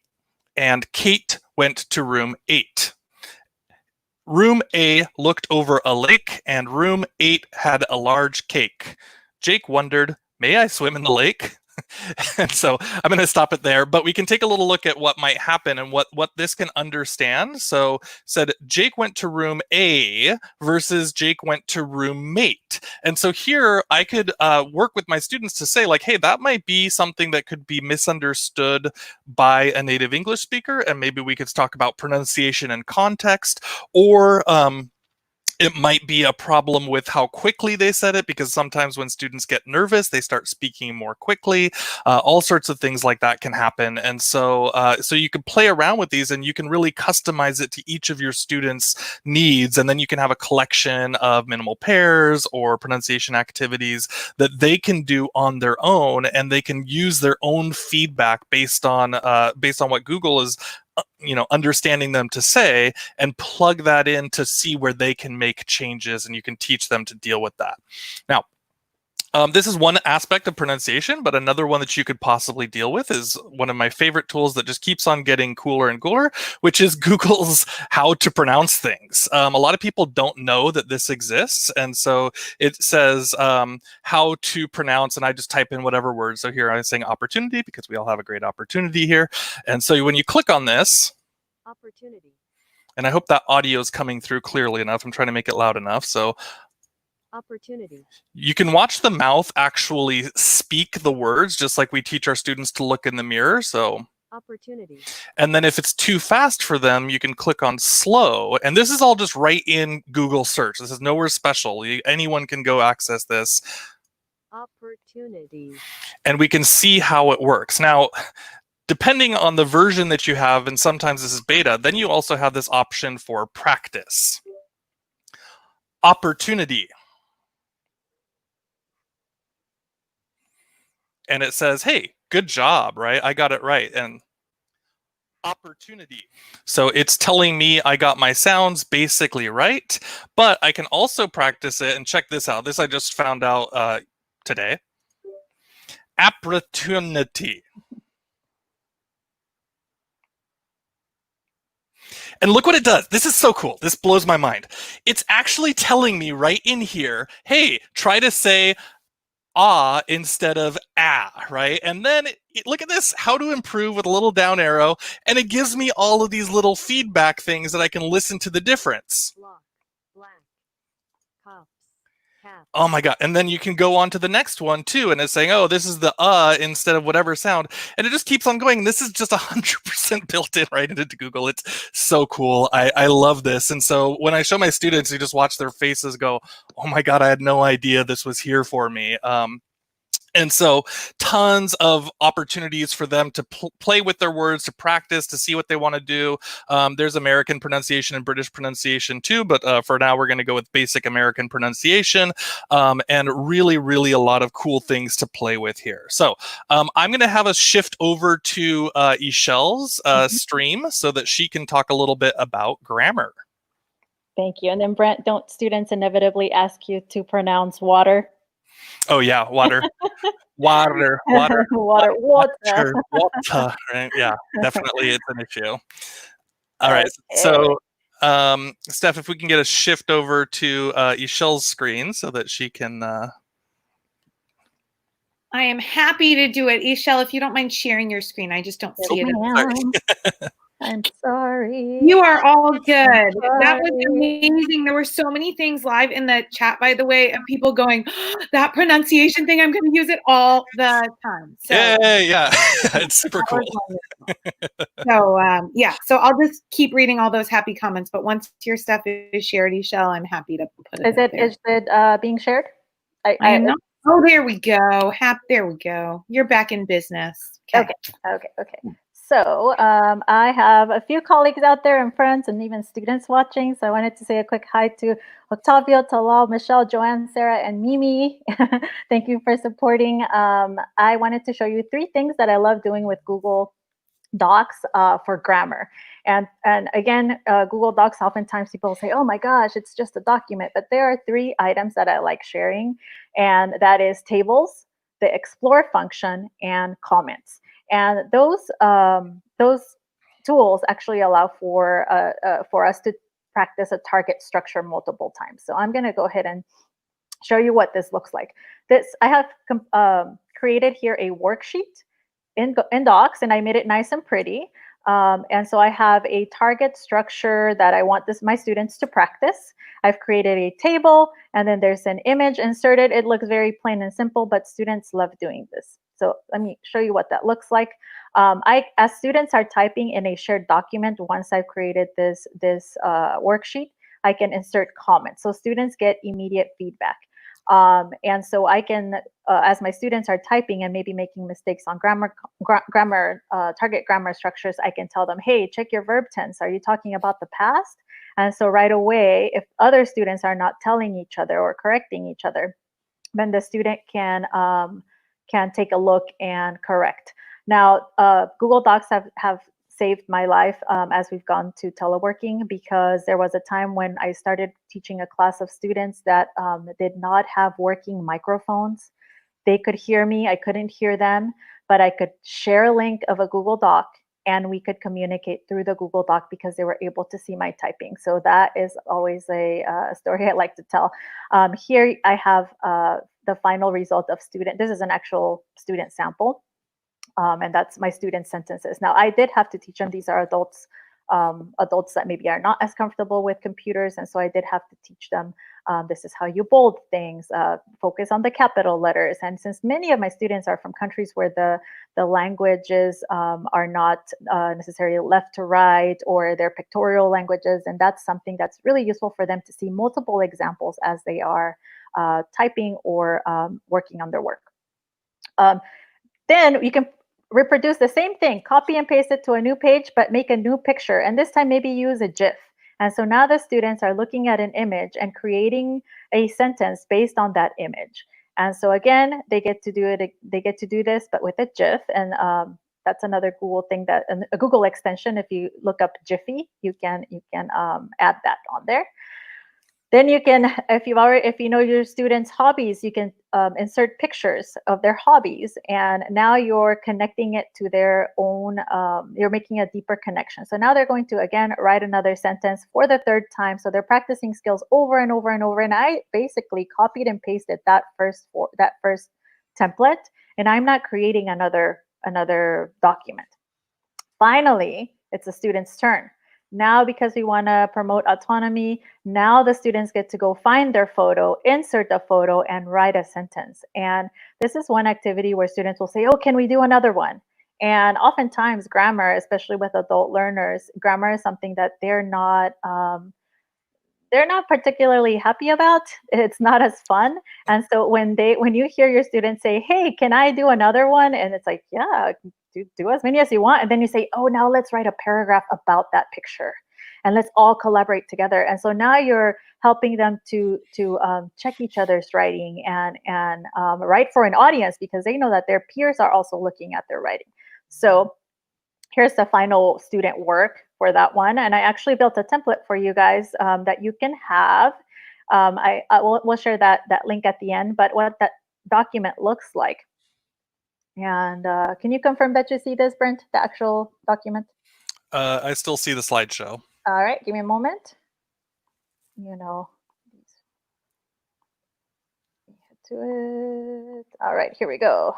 Speaker 9: and Kate went to room 8. Room A looked over a lake, and room 8 had a large cake. Jake wondered, may I swim in the lake? And so I'm going to stop it there, but we can take a little look at what might happen and what this can understand. So said Jake went to room A versus Jake went to room mate. And so here I could work with my students to say like, hey, that might be something that could be misunderstood by a native English speaker. And maybe we could talk about pronunciation and context, or it might be a problem with how quickly they said it, because sometimes when students get nervous, they start speaking more quickly. All sorts of things like that can happen. And so so you can play around with these and you can really customize it to each of your students' needs. And then you can have a collection of minimal pairs or pronunciation activities that they can do on their own, and they can use their own feedback based on what Google is understanding them to say, and plug that in to see where they can make changes, and you can teach them to deal with that. Now, this is one aspect of pronunciation, but another one that you could possibly deal with is one of my favorite tools that just keeps on getting cooler and cooler, which is Google's how to pronounce things. A lot of people don't know that this exists, and so it says how to pronounce, and I just type in whatever word. So here I'm saying opportunity, because we all have a great opportunity here. And so when you click on this, opportunity, and I hope that audio is coming through clearly enough. I'm trying to make it loud enough. So opportunity. You can watch the mouth actually speak the words, just like we teach our students to look in the mirror. So opportunity. And then if it's too fast for them, you can click on slow. And this is all just right in Google search. This is nowhere special. Anyone can go access this. Opportunity. And we can see how it works. Now, depending on the version that you have, and sometimes this is beta, then you also have this option for practice. Opportunity. And it says, hey, good job, right? I got it right. And opportunity. So it's telling me I got my sounds basically right, but I can also practice it. And check this out. This I just found out today. Opportunity. And look what it does. This is so cool. This blows my mind. It's actually telling me right in here, hey, try to say ah instead of ah, right? And then look at this, how to improve with a little down arrow, and it gives me all of these little feedback things that I can listen to the difference. Block, black, cups, caps. Oh my God. And then you can go on to the next one too, and it's saying, oh, this is the instead of whatever sound, and it just keeps on going. This is just 100% built in right into Google. It's so cool. I love this. And so when I show my students, you just watch their faces go, oh my God, I had no idea this was here for me. And so tons of opportunities for them to play with their words, to practice, to see what they want to do. There's American pronunciation and British pronunciation too, but for now we're going to go with basic American pronunciation, and really, really a lot of cool things to play with here. So I'm going to have us shift over to Ishel's stream so that she can talk a little bit about grammar.
Speaker 10: Thank you. And then Brent, don't students inevitably ask you to pronounce water?
Speaker 9: Oh yeah, water, water, water,
Speaker 10: water, water,
Speaker 9: water. Right? Yeah, definitely, it's an issue. All right, so Steph, if we can get a shift over to Ishel's screen so that she can.
Speaker 6: I am happy to do it, Ishel. If you don't mind sharing your screen, I just don't see it.
Speaker 10: I'm sorry.
Speaker 6: You are all good. That was amazing. There were so many things live in the chat, by the way, of people going, oh, that pronunciation thing, I'm going to use it all the time. So,
Speaker 9: yeah, it's super cool.
Speaker 6: So, yeah, so I'll just keep reading all those happy comments. But once your stuff is shared, Ishel, I'm happy to put it
Speaker 10: Is it being shared?
Speaker 6: I know. Oh, there we go. There we go. You're back in business.
Speaker 10: Okay. So I have a few colleagues out there and friends and even students watching. So I wanted to say a quick hi to Octavio, Talal, Michelle, Joanne, Sarah, and Mimi. Thank you for supporting. I wanted to show you 3 things that I love doing with Google Docs for grammar. And again, Google Docs, oftentimes people say, oh my gosh, it's just a document. But there are 3 items that I like sharing. And that is tables, the explore function, and comments. And those tools actually allow for us to practice a target structure multiple times. So I'm going to go ahead and show you what this looks like. I have created here a worksheet in Docs, and I made it nice and pretty. And so I have a target structure that I want my students to practice. I've created a table, and then there's an image inserted. It looks very plain and simple, but students love doing this. So let me show you what that looks like. As students are typing in a shared document, once I've created this worksheet, I can insert comments. So students get immediate feedback. And so I can, as my students are typing and maybe making mistakes on target grammar structures, I can tell them, hey, check your verb tense. Are you talking about the past? And so right away, if other students are not telling each other or correcting each other, then the student can take a look and correct. Now, Google Docs have saved my life as we've gone to teleworking, because there was a time when I started teaching a class of students that did not have working microphones. They could hear me, I couldn't hear them, but I could share a link of a Google Doc and we could communicate through the Google Doc because they were able to see my typing. So that is always a story I like to tell. Here I have the final result of student. This is an actual student sample. And that's my student sentences. Now, I did have to teach them. These are adults that maybe are not as comfortable with computers. And so I did have to teach them, this is how you bold things, focus on the capital letters. And since many of my students are from countries where the languages are not necessarily left to right, or they're pictorial languages, and that's something that's really useful for them to see multiple examples as they are typing or working on their work. Then you can reproduce the same thing, copy and paste it to a new page, but make a new picture. And this time maybe use a GIF. And so now the students are looking at an image and creating a sentence based on that image. And so again, they get to do it. They get to do this, but with a GIF. And that's another Google thing, that a Google extension. If you look up Jiffy, you can add that on there. Then you can, if you know your students' hobbies, you can insert pictures of their hobbies, and now you're connecting it to their own. You're making a deeper connection. So now they're going to again write another sentence for the third time. So they're practicing skills over and over and over. And I basically copied and pasted that first template, and I'm not creating another document. Finally, it's the student's turn. Now, because we want to promote autonomy, now the students get to go find their photo, insert the photo, and write a sentence. And this is one activity where students will say, oh, can we do another one? And oftentimes grammar, especially with adult learners, grammar is something that they're not particularly happy about. It's not as fun. And so when you hear your students say, hey, can I do another one? And it's like, yeah, do as many as you want. And then you say, oh, now let's write a paragraph about that picture and let's all collaborate together. And so now you're helping them to check each other's writing and write for an audience, because they know that their peers are also looking at their writing. So here's the final student work for that one. And I actually built a template for you guys that you can have. We'll share that link at the end, but what that document looks like. And can you confirm that you see this, Brent, the actual document?
Speaker 9: I still see the slideshow.
Speaker 10: All right, give me a moment. Get to it. All right, here we go.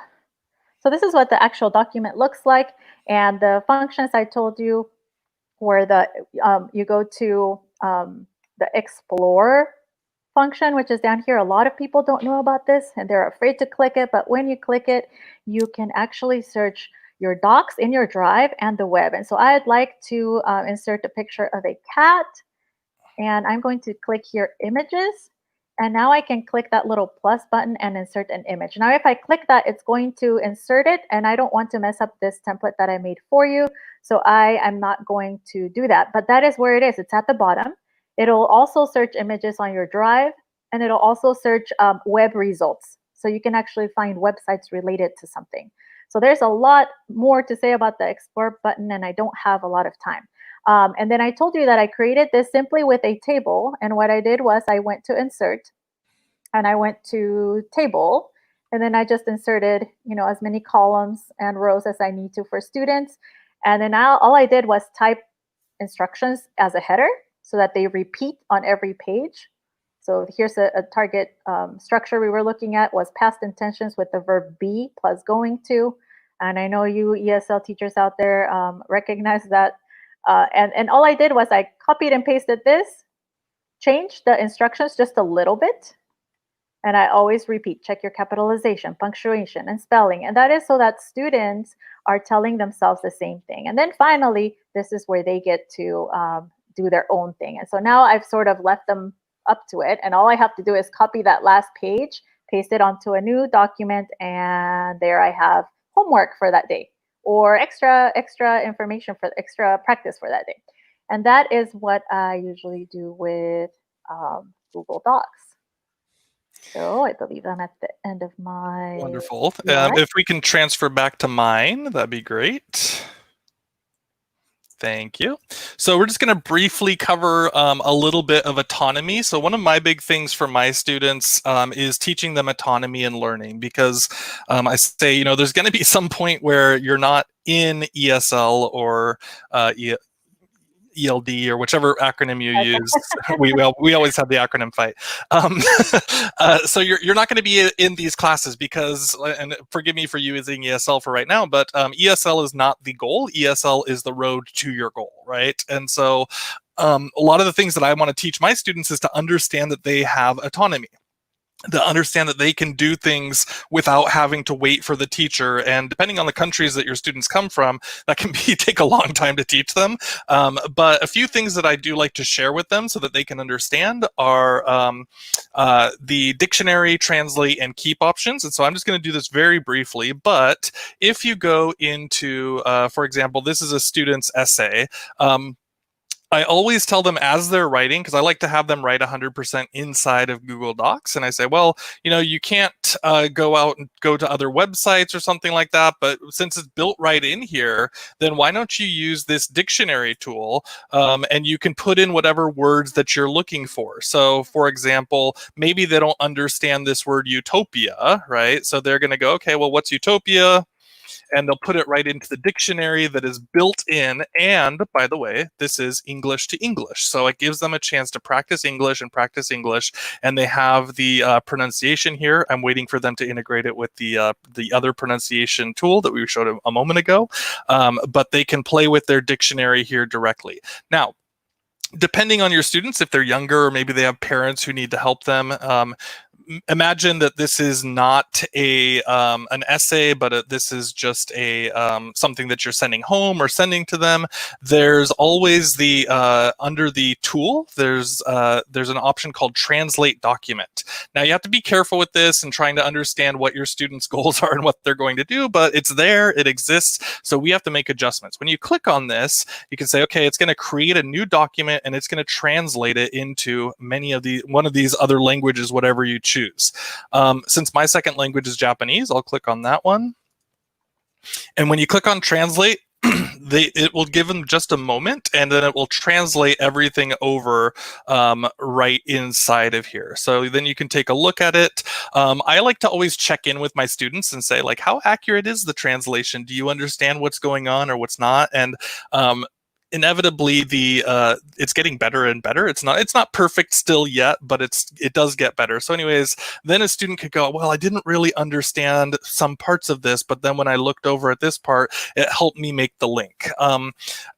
Speaker 10: So this is what the actual document looks like. And the functions I told you were you go to the Explore function, which is down here. A lot of people don't know about this and they're afraid to click it. But when you click it, you can actually search your docs in your drive and the web. And so I'd like to insert a picture of a cat. And I'm going to click here, images. And now I can click that little plus button and insert an image. Now, if I click that, it's going to insert it. And I don't want to mess up this template that I made for you. So I am not going to do that. But that is where it is. It's at the bottom. It'll also search images on your drive. And it'll also search web results. So you can actually find websites related to something. So there's a lot more to say about the Explore button, and I don't have a lot of time. And then I told you that I created this simply with a table. And what I did was I went to Insert, and I went to Table, and then I just inserted, as many columns and rows as I need to for students. And then all I did was type instructions as a header so that they repeat on every page. So here's a target structure we were looking at was past intentions with the verb be plus going to. And I know you ESL teachers out there recognize that. And all I did was I copied and pasted this, changed the instructions just a little bit. And I always repeat, check your capitalization, punctuation, and spelling. And that is so that students are telling themselves the same thing. And then finally, this is where they get to do their own thing. And so now I've sort of left them up to it. And all I have to do is copy that last page, paste it onto a new document, and there I have homework for that day or extra information for extra practice for that day. And that is what I usually do with Google Docs. So I believe I'm at the end of my
Speaker 9: Wonderful.
Speaker 10: slide.
Speaker 9: If we can transfer back to mine, that'd be great. Thank you. So we're just going to briefly cover a little bit of autonomy. So one of my big things for my students is teaching them autonomy and learning, because I say, you know, there's going to be some point where you're not in ESL or ELD or whichever acronym you use. we always have the acronym fight. So you're not going to be in these classes because, and forgive me for using ESL for right now, but ESL is not the goal. ESL is the road to your goal, right? And so a lot of the things that I want to teach my students is to understand that they have autonomy, to understand that they can do things without having to wait for the teacher. And depending on the countries that your students come from, that can take a long time to teach them. But a few things that I do like to share with them so that they can understand are the dictionary, translate, and keep options. And so I'm just going to do this very briefly. But if you go into, for example, this is a student's essay. I always tell them as they're writing, because I like to have them write 100% inside of Google Docs. And I say, well, you know, you can't go out and go to other websites or something like that. But since it's built right in here, then why don't you use this dictionary tool and you can put in whatever words that you're looking for. So, for example, maybe they don't understand this word utopia, right? So they're going to go, okay, well, what's utopia? And they'll put it right into the dictionary that is built in. And by the way, this is English to English. So it gives them a chance to practice English. And they have the pronunciation here. I'm waiting for them to integrate it with the other pronunciation tool that we showed a moment ago. But they can play with their dictionary here directly. Now, depending on your students, if they're younger or maybe they have parents who need to help them, imagine that this is not an essay, but this is just something that you're sending home or sending to them. There's always the under the tool, there's an option called Translate Document. Now you have to be careful with this and trying to understand what your students' goals are and what they're going to do, but it's there, it exists, so we have to make adjustments. When you click on this, you can say, okay, it's going to create a new document and it's going to translate it into one of these other languages, whatever you choose. Since my second language is Japanese, I'll click on that one. And when you click on translate, it will give them just a moment, and then it will translate everything over right inside of here. So then you can take a look at it. I like to always check in with my students and say, like, how accurate is the translation? Do you understand what's going on or what's not? And inevitably it's getting better and better. It's not perfect still yet, but it does get better. So anyways, then a student could go, well, I didn't really understand some parts of this, but then when I looked over at this part, it helped me make the link.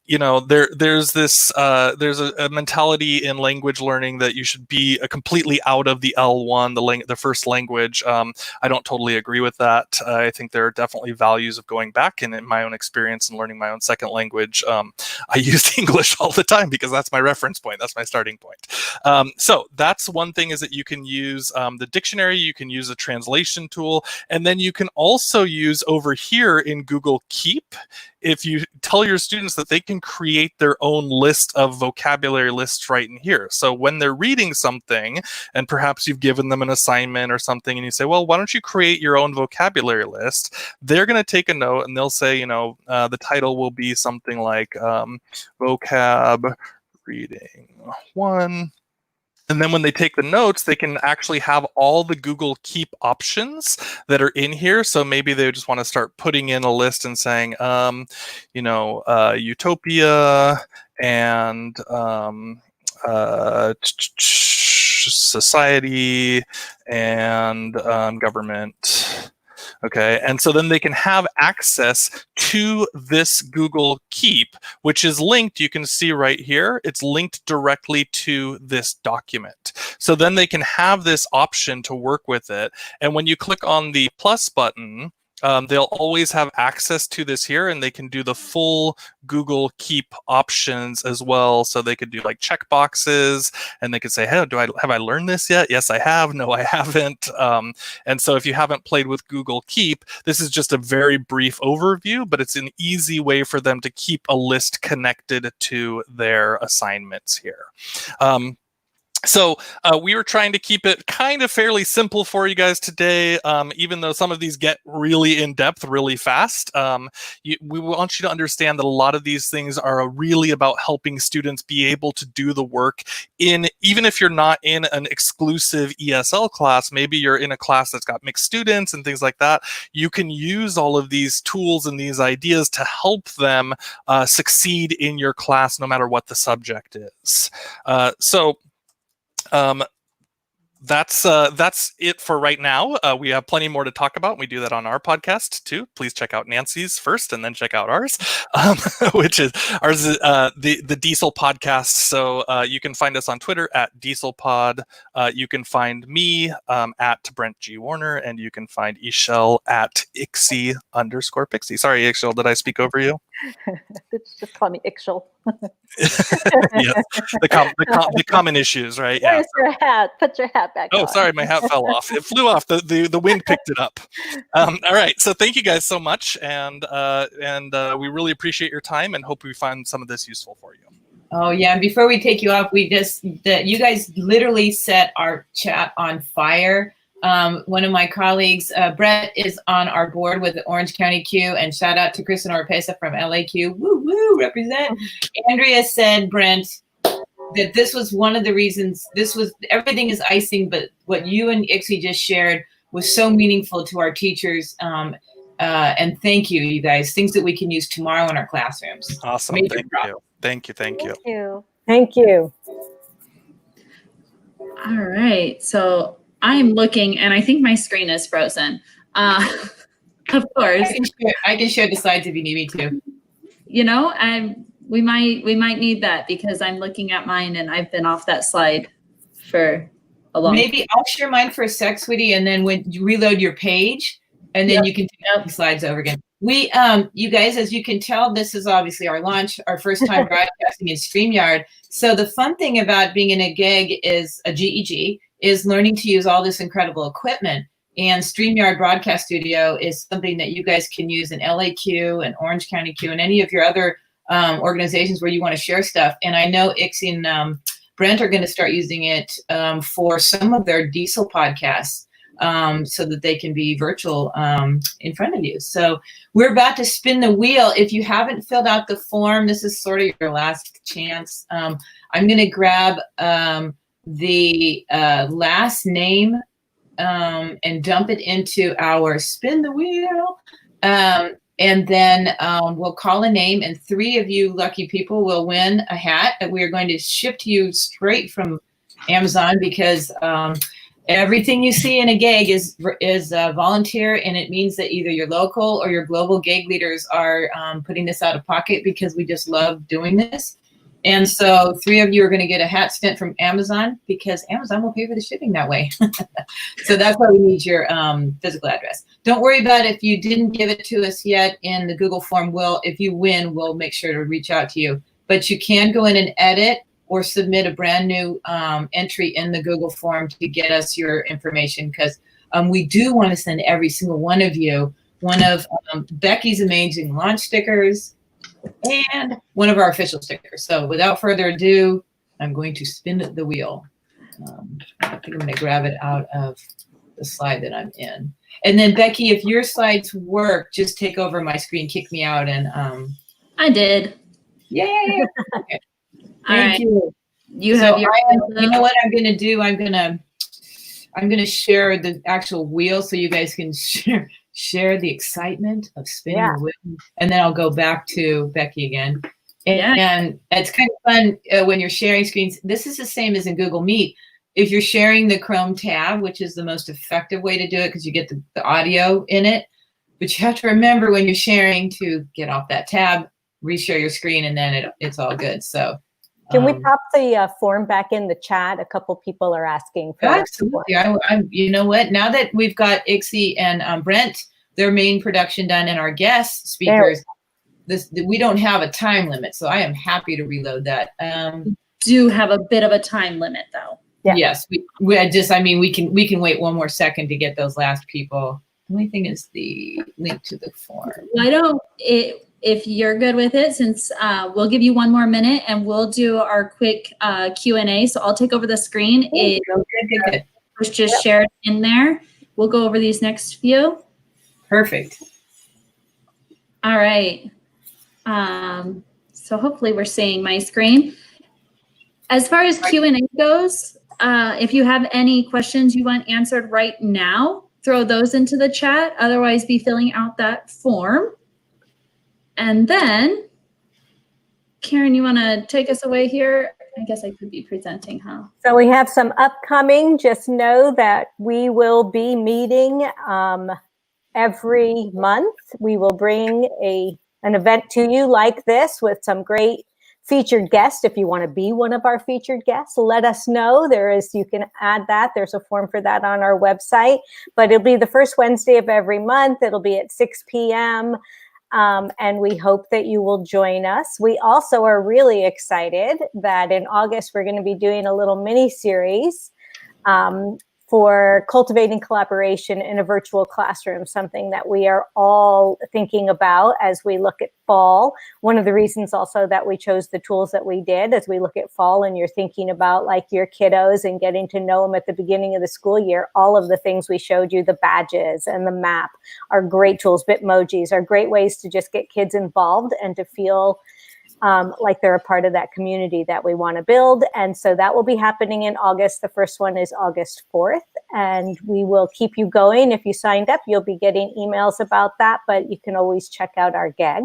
Speaker 9: You know, there's a mentality in language learning that you should be completely out of the L1, the first language. I don't totally agree with that. I think there are definitely values of going back, and in my own experience in learning my own second language, I used English all the time because that's my reference point, that's my starting point. So that's one thing, is that you can use the dictionary, you can use a translation tool, and then you can also use over here in Google Keep, if you tell your students that they can create their own list of vocabulary lists right in here. So when they're reading something, and perhaps you've given them an assignment or something, and you say, well, why don't you create your own vocabulary list? They're going to take a note, and they'll say, you know, the title will be something like vocab reading 1. And then when they take the notes, they can actually have all the Google Keep options that are in here. So maybe they just want to start putting in a list and saying, utopia and society and government. Okay, and so then they can have access to this Google Keep, which is linked, you can see right here, it's linked directly to this document. So then they can have this option to work with it. And when you click on the plus button, they'll always have access to this here, and they can do the full Google Keep options as well. So they could do like check boxes, and they could say, hey, have I learned this yet? Yes, I have. No, I haven't. And so if you haven't played with Google Keep, this is just a very brief overview, but it's an easy way for them to keep a list connected to their assignments here. So we were trying to keep it kind of fairly simple for you guys today, even though some of these get really in depth really fast. We want you to understand that a lot of these things are really about helping students be able to do the work even if you're not in an exclusive ESL class, maybe you're in a class that's got mixed students and things like that. You can use all of these tools and these ideas to help them succeed in your class, no matter what the subject is. That's it for right now. We have plenty more to talk about. We do that on our podcast too. Please check out Nancy's first and then check out ours, which is the Diesel podcast. So you can find us on Twitter at DieselPod. You can find me at Brent G. Warner, and you can find Ishel at Ixie_Pixie. Sorry, Ishel, did I speak over you?
Speaker 10: Just call me Ixel.
Speaker 9: Yes, the common issues, right? Yeah.
Speaker 10: Where's your hat? Put your hat back on.
Speaker 9: Oh, sorry, my hat fell off. It flew off. The wind picked it up. All right, so thank you guys so much, and we really appreciate your time and hope we find some of this useful for you.
Speaker 3: Oh yeah, and before we take you off, you guys literally set our chat on fire. One of my colleagues, Brett, is on our board with the Orange County Q, and shout out to Kristen Oropesa from LAQ. Woo woo, represent. Andrea said, Brent, that this was one of the reasons. Everything is icing, but what you and Ixie just shared was so meaningful to our teachers. And thank you, you guys. Things that we can use tomorrow in our classrooms.
Speaker 9: Awesome. Thank you.
Speaker 2: Thank you.
Speaker 4: All right. So I'm looking, and I think my screen is frozen. Of course.
Speaker 3: I can share the slides if you need me to.
Speaker 4: You know, we might need that, because I'm looking at mine and I've been off that slide for a long time.
Speaker 3: Maybe I'll share mine for a sec, sweetie, and then when you reload your page, and then you can take the slides over again. You guys, as you can tell, this is obviously our launch, our first time broadcasting in StreamYard. So the fun thing about being in a GEG is learning to use all this incredible equipment. And StreamYard Broadcast Studio is something that you guys can use in LAQ and Orange County Q and any of your other organizations where you want to share stuff. And I know Ixie and Brent are going to start using it for some of their Diesel podcasts so that they can be virtual in front of you. So we're about to spin the wheel. If you haven't filled out the form, this is sort of your last chance. I'm going to grab the last name and dump it into our spin the wheel. And then we'll call a name, and 3 of you lucky people will win a hat that we are going to ship to you straight from Amazon, because everything you see in a GEG is volunteer, and it means that either your local or your global GEG leaders are putting this out of pocket, because we just love doing this. And so 3 of you are going to get a hat sent from Amazon, because Amazon will pay for the shipping that way. So that's why we need your physical address. Don't worry about if you didn't give it to us yet in the Google form. If you win, we'll make sure to reach out to you. But you can go in and edit or submit a brand new entry in the Google form to get us your information, because we do want to send every single one of you one of Becky's amazing launch stickers and one of our official stickers. So without further ado, I'm going to spin the wheel. I think I'm going to grab it out of the slide that I'm in. And then Becky, if your slides work, just take over my screen, kick me out, and
Speaker 4: I did.
Speaker 3: Yay! Okay. Thank you.
Speaker 4: You have your.
Speaker 3: You know what I'm going to do? I'm going to share the actual wheel so you guys can share the excitement of spinning the wheel, and then I'll go back to Becky again. And it's kind of fun when you're sharing screens. This is the same as in Google Meet. If you're sharing the Chrome tab, which is the most effective way to do it because you get the audio in it, but you have to remember when you're sharing to get off that tab, reshare your screen, and then it's all good. So
Speaker 2: can we pop the form back in the chat? A couple people are asking for
Speaker 3: absolutely. You know what? Now that we've got Ixie and Brent, their main production done, and our guest speakers, we don't have a time limit, so I am happy to reload that.
Speaker 4: Do have a bit of a time limit though.
Speaker 2: Yeah.
Speaker 3: Yes, we can wait one more second to get those last people. The only thing is the link to the form.
Speaker 4: Why don't if you're good with it, since we'll give you one more minute and we'll do our quick Q&A. So I'll take over the screen.
Speaker 3: Good.
Speaker 4: Just share it in there. We'll go over these next few.
Speaker 3: Perfect.
Speaker 4: All right. So hopefully we're seeing my screen. As far as Q&A goes, if you have any questions you want answered right now, throw those into the chat. Otherwise, be filling out that form. And then, Karen, you want to take us away here? I guess I could be presenting, huh?
Speaker 2: So we have some upcoming. Just know that we will be meeting every month. We will bring an event to you like this with some great featured guests. If you want to be one of our featured guests, let us know. You can add that. There's a form for that on our website, but it'll be the first Wednesday of every month. It'll be at 6 p.m. And we hope that you will join us. We also are really excited that in August, we're going to be doing a little mini series for cultivating collaboration in a virtual classroom, something that we are all thinking about as we look at fall. One of the reasons also that we chose the tools that we did as we look at fall, and you're thinking about like your kiddos and getting to know them at the beginning of the school year, all of the things we showed you, the badges and the map are great tools. Bitmojis are great ways to just get kids involved and to feel like they're a part of that community that we want to build. And so that will be happening in August. The first one is August 4th, and we will keep you going. If you signed up, you'll be getting emails about that, but you can always check out our GEG.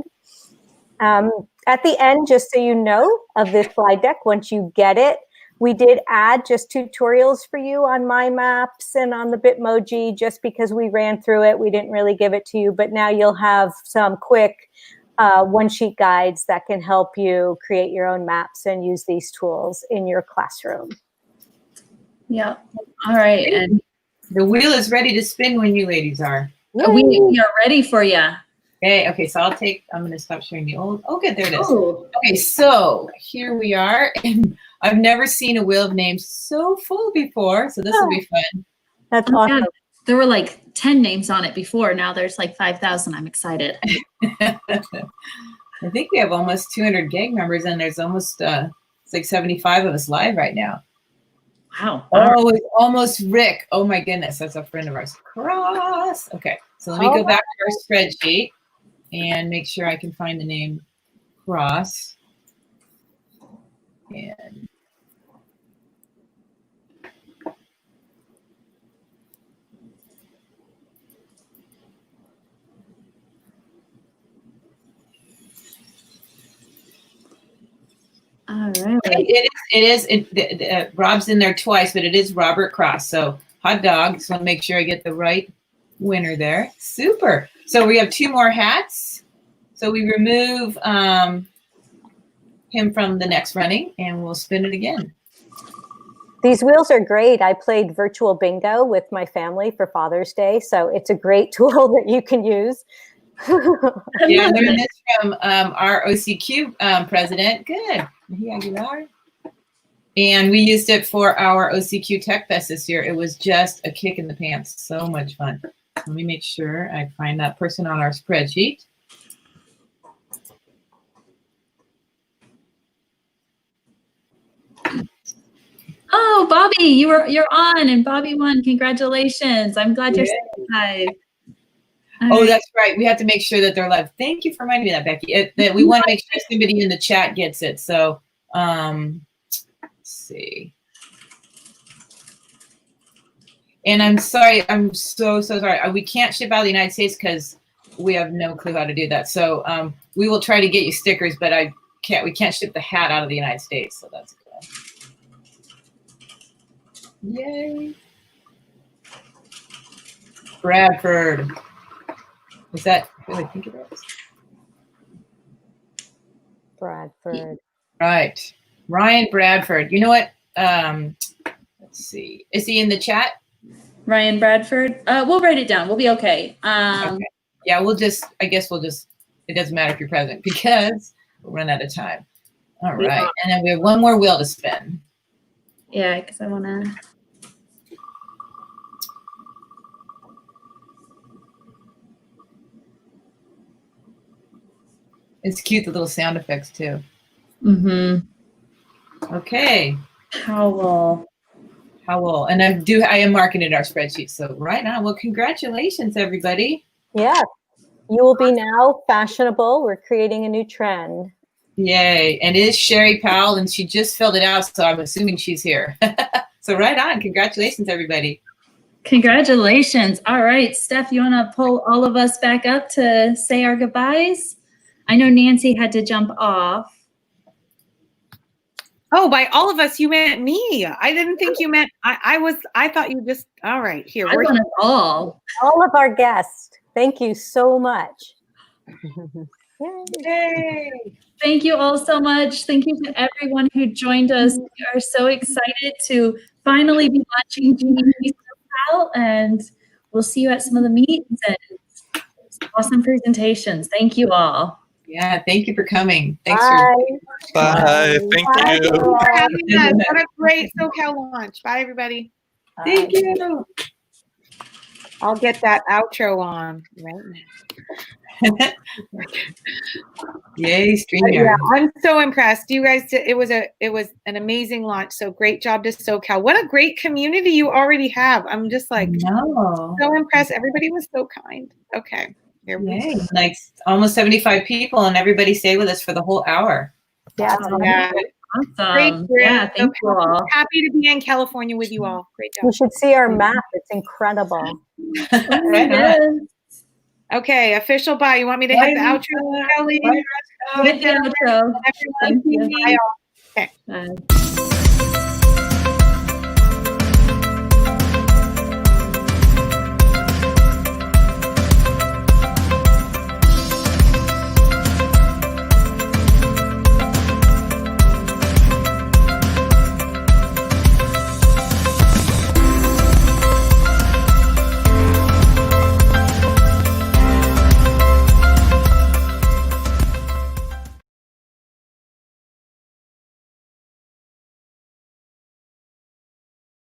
Speaker 2: At the end, just so you know, of this slide deck, once you get it, we did add just tutorials for you on My Maps and on the Bitmoji, just because we ran through it. We didn't really give it to you, but now you'll have some quick one-sheet guides that can help you create your own maps and use these tools in your classroom.
Speaker 4: Yeah. All right. And
Speaker 3: the wheel is ready to spin when you ladies are.
Speaker 4: We are ready for you.
Speaker 3: Okay, so I'm going to stop sharing the old. Oh, good, there it is. Oh. Okay, so here we are. And I've never seen a wheel of names so full before, so this will be fun.
Speaker 2: That's awesome.
Speaker 4: Yeah, there were like 10 names on it before. Now there's like 5,000. I'm excited.
Speaker 3: I think we have almost 200 GEG members, and there's almost it's like 75 of us live right now.
Speaker 4: Wow.
Speaker 3: Oh, it's almost Rick. Oh my goodness, that's a friend of ours. Cross. Okay, so let me go back to our spreadsheet and make sure I can find the name Cross. And
Speaker 4: all right.
Speaker 3: It is. Rob's in there twice, but it is Robert Cross. So hot dog. Just want to make sure I get the right winner there. Super. So we have 2 more hats. So we remove him from the next running, and we'll spin it again.
Speaker 2: These wheels are great. I played virtual bingo with my family for Father's Day, so it's a great tool that you can use.
Speaker 3: Yeah, I learned this from our OCQ president. Good. Aguilar. And we used it for our OCQ Tech Fest this year. It was just a kick in the pants. So much fun. Let me make sure I find that person on our spreadsheet.
Speaker 4: Oh, Bobby, you're on, and Bobby won. Congratulations! I'm glad you're live.
Speaker 3: Oh, that's right. We have to make sure that they're live. Thank you for reminding me of that, Becky. That we want to make sure somebody in the chat gets it. So, see. And I'm sorry, I'm so sorry. We can't ship out of the United States because we have no clue how to do that. So we will try to get you stickers, but we can't ship the hat out of the United States. So that's good. Yay. Bradford. Is that who I think it is?
Speaker 2: Bradford.
Speaker 3: Right. Ryan Bradford. You know what? Let's see. Is he in the chat?
Speaker 4: Ryan Bradford. We'll write it down. We'll be okay.
Speaker 3: Okay. Yeah, I guess it doesn't matter if you're present because we'll run out of time. All right.
Speaker 4: Yeah.
Speaker 3: And then we have one more wheel to spin.
Speaker 4: Yeah, because I want to.
Speaker 3: It's cute, the little sound effects too.
Speaker 4: Mm-hmm.
Speaker 3: Okay.
Speaker 4: Howell.
Speaker 3: And I am marking it in our spreadsheet. So right now, well, congratulations, everybody.
Speaker 2: Yeah, you will be now fashionable. We're creating a new trend.
Speaker 3: Yay. And it is Sherry Powell, and she just filled it out, so I'm assuming she's here. So right on. Congratulations, everybody.
Speaker 4: Congratulations. All right, Steph, you want to pull all of us back up to say our goodbyes? I know Nancy had to jump off.
Speaker 6: Oh, by all of us, you meant me. I didn't think you meant, I thought you just, all right, here.
Speaker 4: I want us all.
Speaker 2: All of our guests. Thank you so much.
Speaker 3: Yay.
Speaker 4: Thank you all so much. Thank you to everyone who joined us. We are so excited to finally be launching GEG SoCal, and we'll see you at some of the meetings and awesome presentations. Thank you all.
Speaker 3: Yeah, thank you for coming. Thanks
Speaker 2: Bye.
Speaker 9: Bye. Thank
Speaker 6: Thank you
Speaker 9: you.
Speaker 6: for having us. What a great SoCal launch. Bye, everybody.
Speaker 3: Thank you.
Speaker 6: I'll get that outro on right now.
Speaker 3: Yay, StreamYard.
Speaker 6: Yeah, I'm so impressed. You guys did, it was an amazing launch. So great job to SoCal. What a great community you already have. I'm just like so impressed. Everybody was so kind. Okay. Here we
Speaker 3: Yay.
Speaker 6: go.
Speaker 3: Like almost 75 people, and everybody stayed with us for the whole hour.
Speaker 2: Yeah.
Speaker 6: Yeah.
Speaker 4: Awesome.
Speaker 6: Great.
Speaker 4: Yeah, thank you all.
Speaker 6: Happy to be in California with you all. Great job.
Speaker 2: You should see our map. It's incredible.
Speaker 3: Right on.
Speaker 4: Yes.
Speaker 6: Okay, official bye. You want me to hit the outro, Kelly?
Speaker 4: Hit the outro.
Speaker 6: Everyone,
Speaker 4: Thank you.
Speaker 6: bye all. Okay.
Speaker 4: Bye.